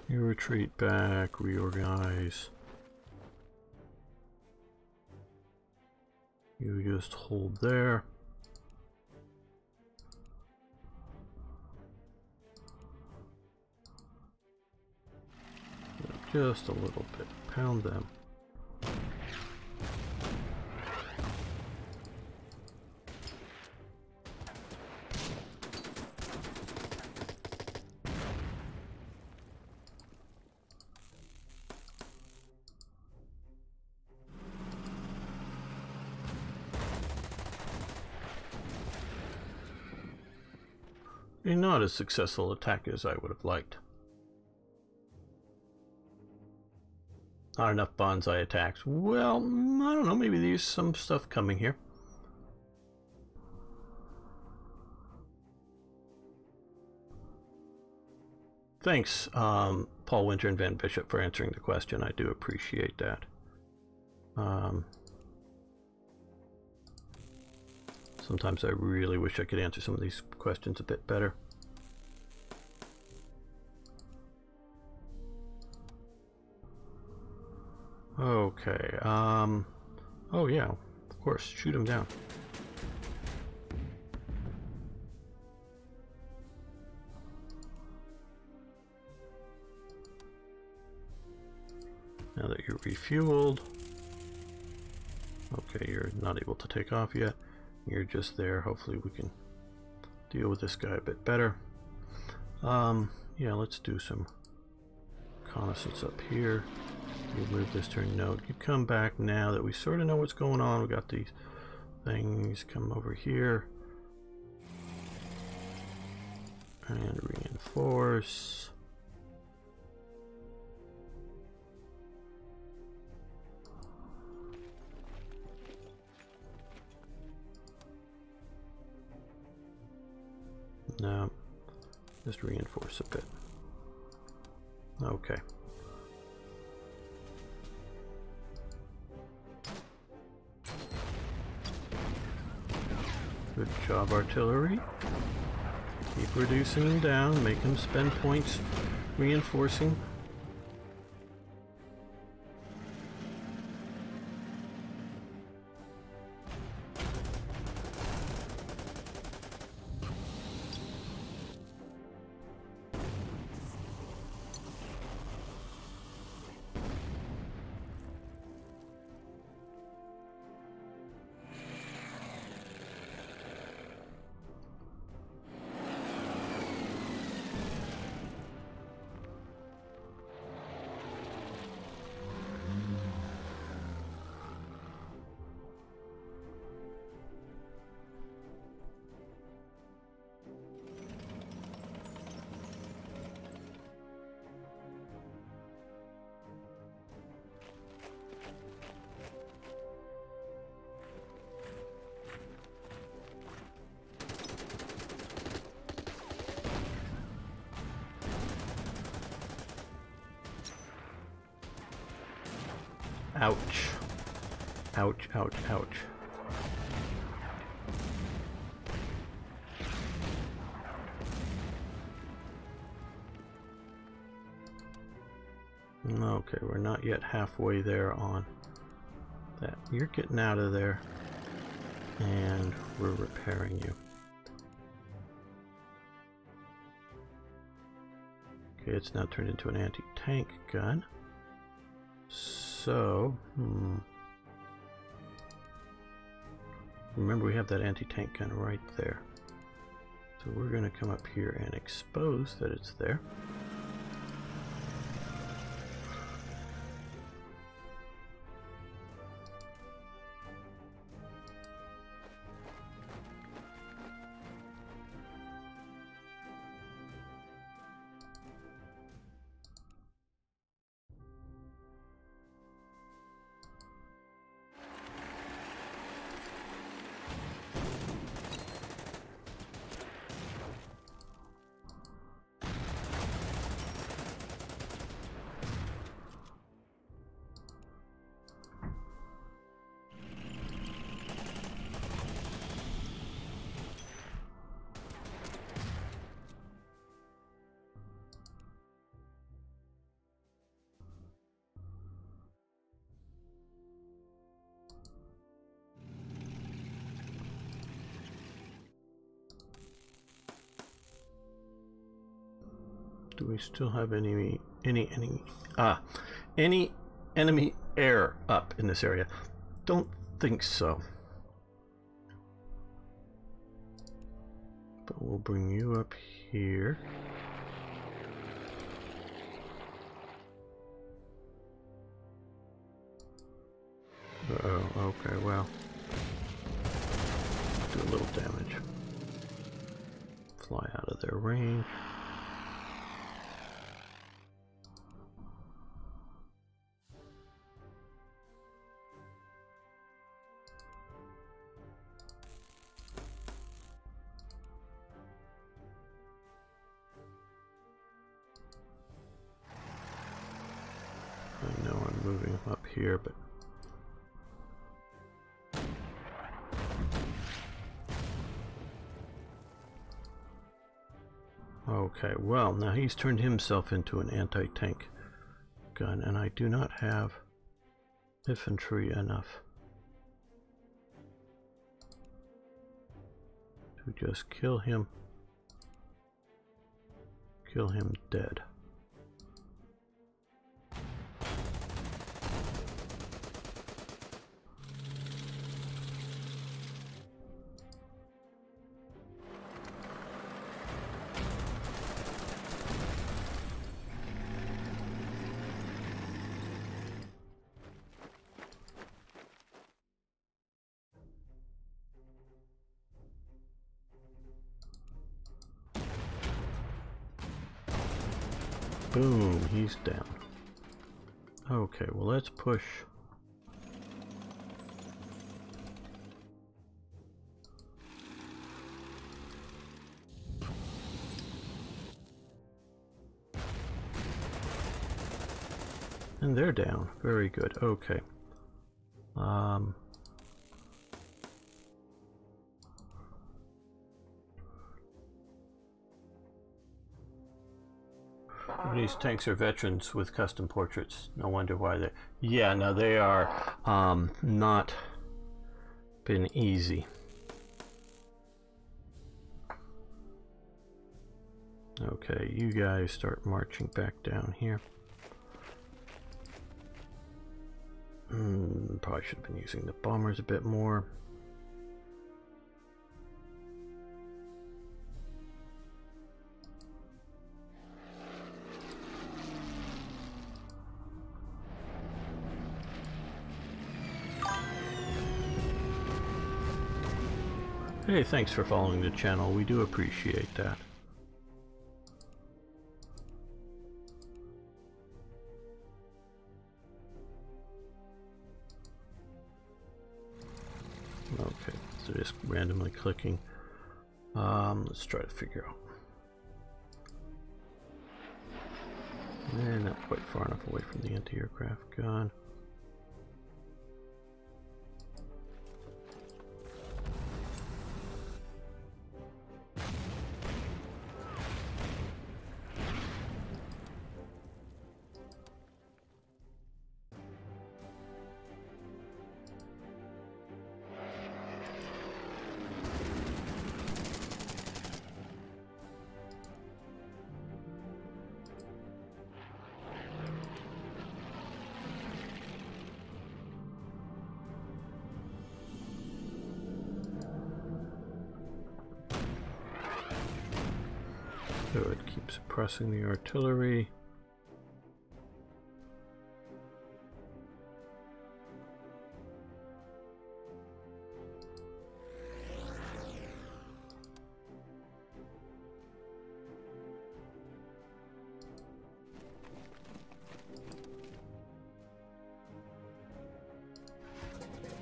You retreat back, reorganize. You just hold there. Just a little bit. Pound them. Not as successful attack as I would have liked. Not enough bonsai attacks. Well, I don't know, maybe there's some stuff coming here. Thanks, Paul Winter and Van Bishop, for answering the question. I do appreciate that. Sometimes I really wish I could answer some of these questions a bit better. Okay, oh yeah, of course, shoot him down. Now that you're refueled, okay, you're not able to take off yet. You're just there. Hopefully we can deal with this guy a bit better. Yeah, let's do some reconnaissance up here. You move this turn note. You come back now that we sort of know what's going on. We got these things. Come over here. And reinforce. No, just reinforce a bit. Okay. Good job, artillery. Keep reducing them down, make them spend points reinforcing. Ouch. Ouch, ouch, ouch. Okay, we're not yet halfway there on that. You're getting out of there, and we're repairing you. Okay, it's now turned into an anti-tank gun. So, remember we have that anti-tank gun right there. So we're going to come up here and expose that it's there. Do we still have any enemy air up in this area? Don't think so. But we'll bring you up here. Uh-oh, okay, well. Do a little damage. Fly out of their range. I know I'm moving up here, but okay, well, now he's turned himself into an anti-tank gun, and I do not have infantry enough to just kill him dead. Boom, he's down. Okay, well, let's push. And they're down. Very good. Okay. These tanks are veterans with custom portraits. No wonder why they... Yeah, no, they are not been easy. Okay, you guys start marching back down here. Probably should have been using the bombers a bit more. Hey, thanks for following the channel. We do appreciate that. Okay, so just randomly clicking. Let's try to figure out. And not quite far enough away from the anti-aircraft gun. Keep suppressing the artillery.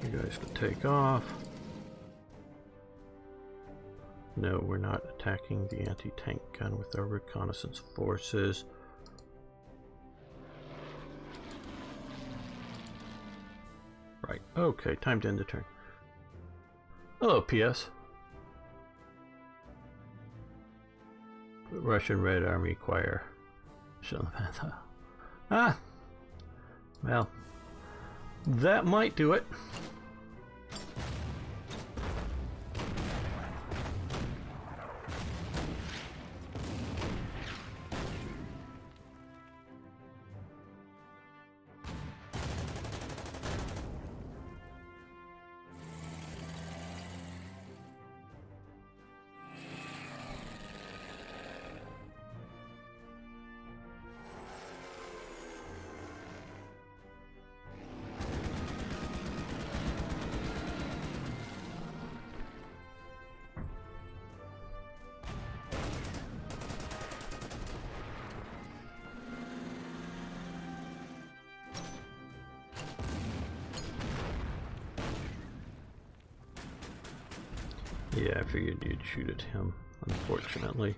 You guys can take off. No, we're not attacking the anti-tank gun with our reconnaissance forces. Right, okay, time to end the turn. Hello, PS. Russian Red Army Choir. Ah! Well, that might do it. Yeah, I figured you'd shoot at him, unfortunately.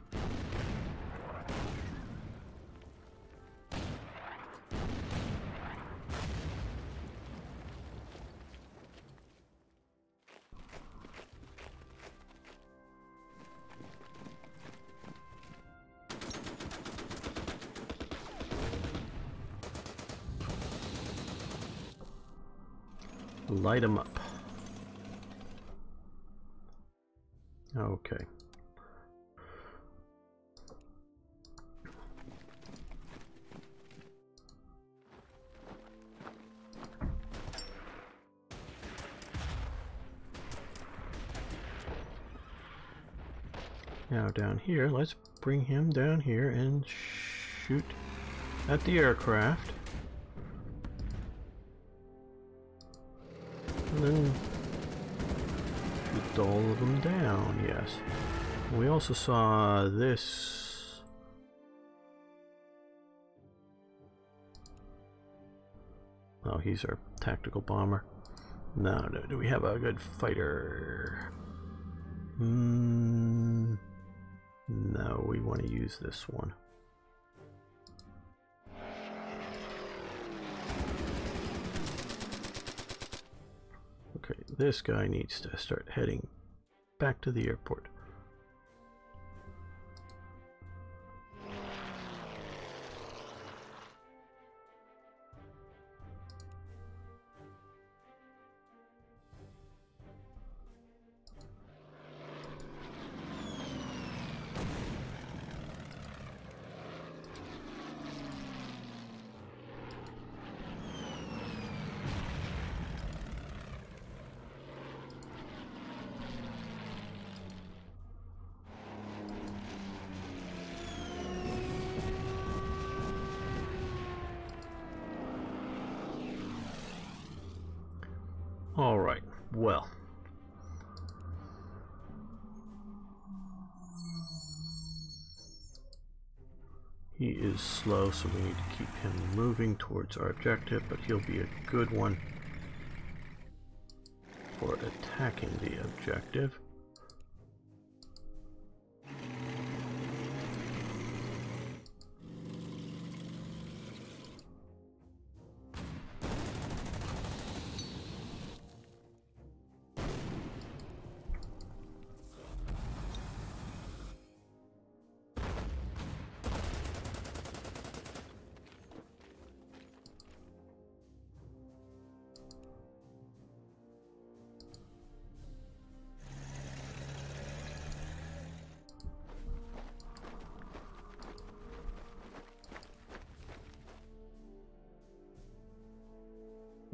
Light him up. Okay. Now down here, let's bring him down here and shoot at the aircraft. And then shoot all of them down, yes. We also saw this. Oh, he's our tactical bomber. No, do we have a good fighter? No, we want to use this one. Okay, this guy needs to start heading back to the airport. All right, well. He is slow, so we need to keep him moving towards our objective, but he'll be a good one for attacking the objective.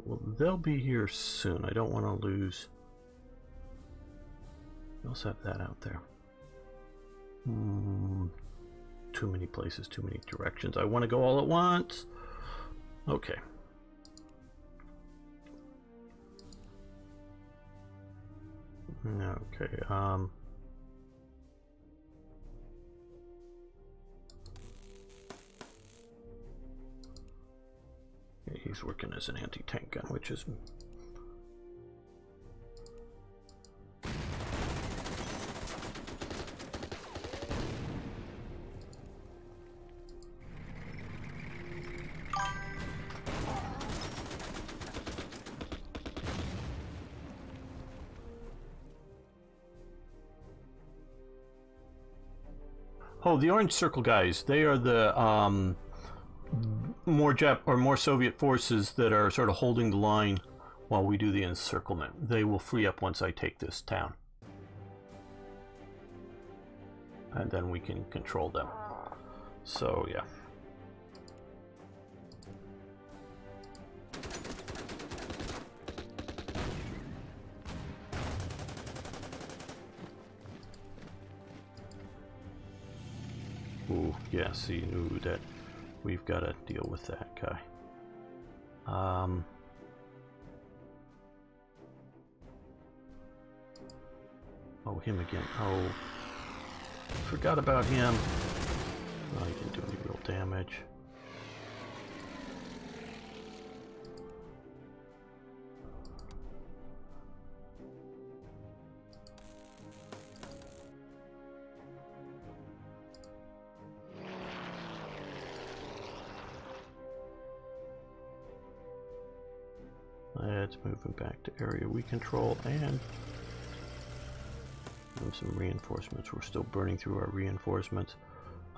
Well, they'll be here soon. I don't want to lose. We also have that out there. too many places, too many directions. I want to go all at once. Okay. Okay, he's working as an anti-tank gun, which is... Oh, the orange circle guys, they are the more Soviet forces that are sort of holding the line while we do the encirclement. They will free up once I take this town. And then we can control them. So, yeah. Ooh, yeah, see, ooh, that we've got to deal with that guy. Oh, him again. Oh, forgot about him. Oh, he didn't do any real damage. Let's move him back to area we control and some reinforcements. We're still burning through our reinforcements.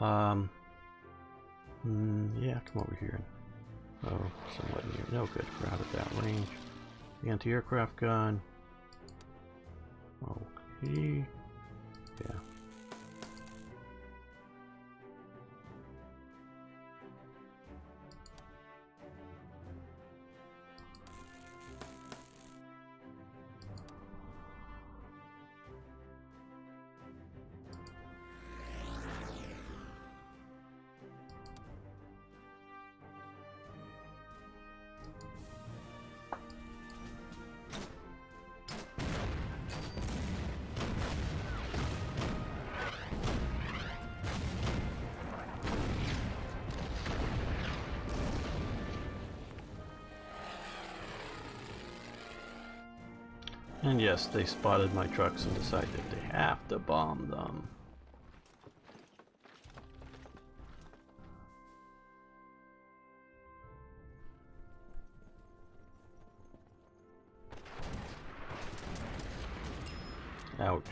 Yeah, come over here. Oh, somewhat near. No good. We're out of that range. The anti-aircraft gun. Okay. Yeah. And yes, they spotted my trucks and decided they have to bomb them. Ouch.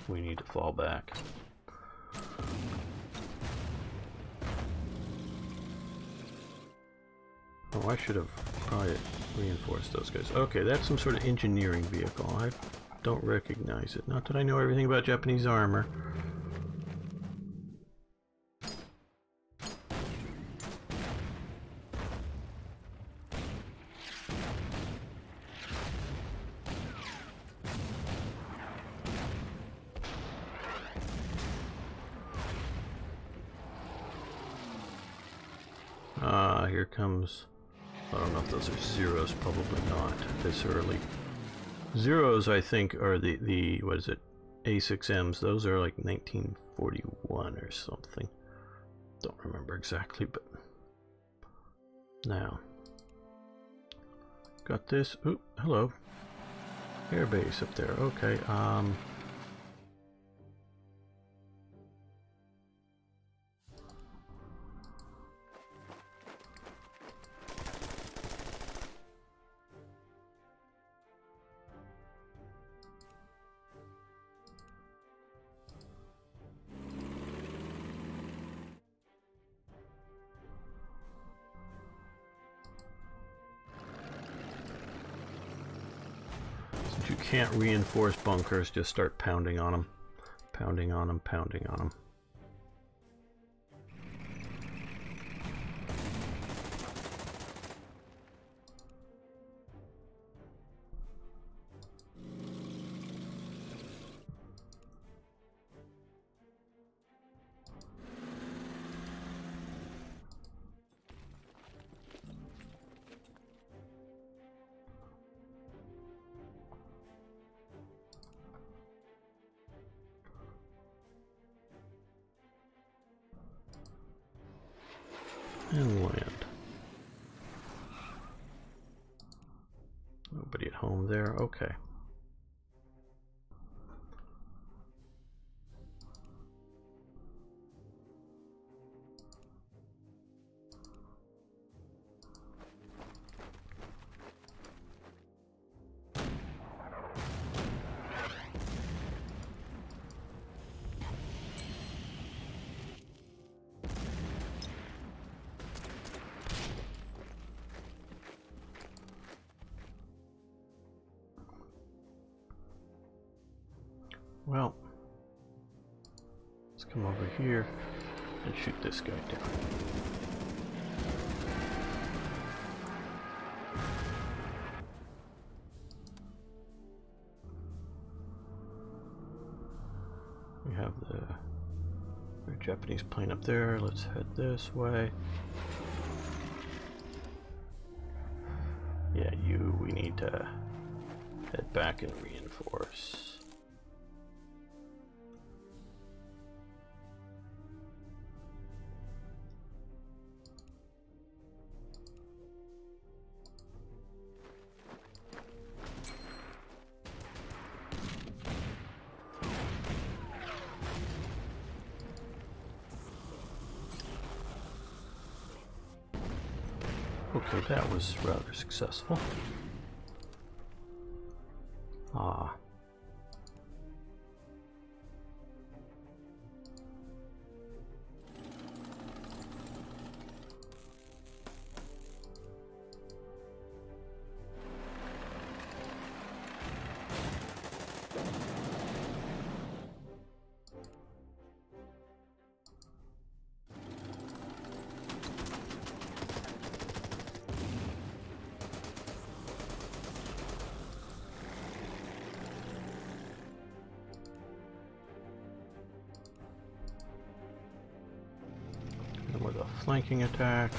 We need to fall back. Oh, I should have probably reinforced those guys. Okay, that's some sort of engineering vehicle. I don't recognize it. Not that I know everything about Japanese armor. Here comes... I don't know if those are zeros, probably not this early. Zeros, I think, are the what is it, A6Ms. Those are like 1941 or something. Don't remember exactly, but now got this. Oop, hello, airbase up there. Okay, you can't reinforce bunkers, just start pounding on them. Pounding on them, pounding on them. And land. Nobody at home there. Okay. Well, let's come over here and shoot this guy down. We have the Japanese plane up there. Let's head this way. Yeah, we need to head back and reinforce. Okay, that was rather successful. Ah. With a flanking attack.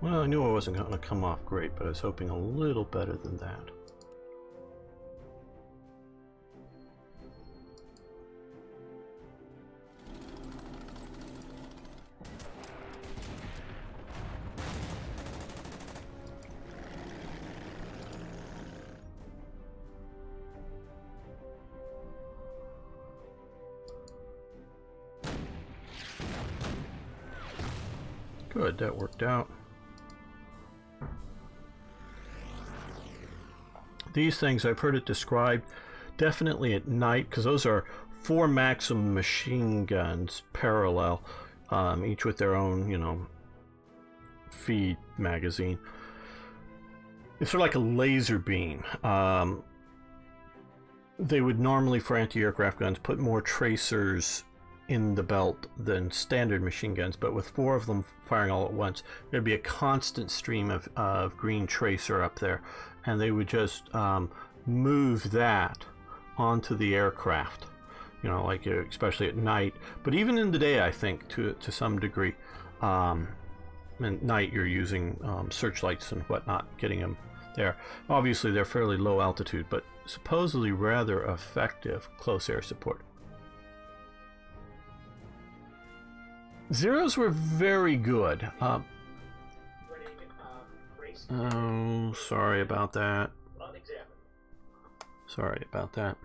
Well, I knew I wasn't going to come off great, but I was hoping a little better than that. Good, that worked out. These things, I've heard it described definitely at night, because those are 4 Maxim machine guns parallel, each with their own, you know, feed magazine. It's sort of like a laser beam. They would normally, for anti-aircraft guns, put more tracers in the belt than standard machine guns, but with 4 of them firing all at once, there'd be a constant stream of green tracer up there, and they would just move that onto the aircraft, you know, like especially at night, but even in the day, I think to some degree. At night you're using searchlights and whatnot, getting them there. Obviously they're fairly low altitude, but supposedly rather effective close air support. Zeros were very good. Oh, sorry about that. Sorry about that.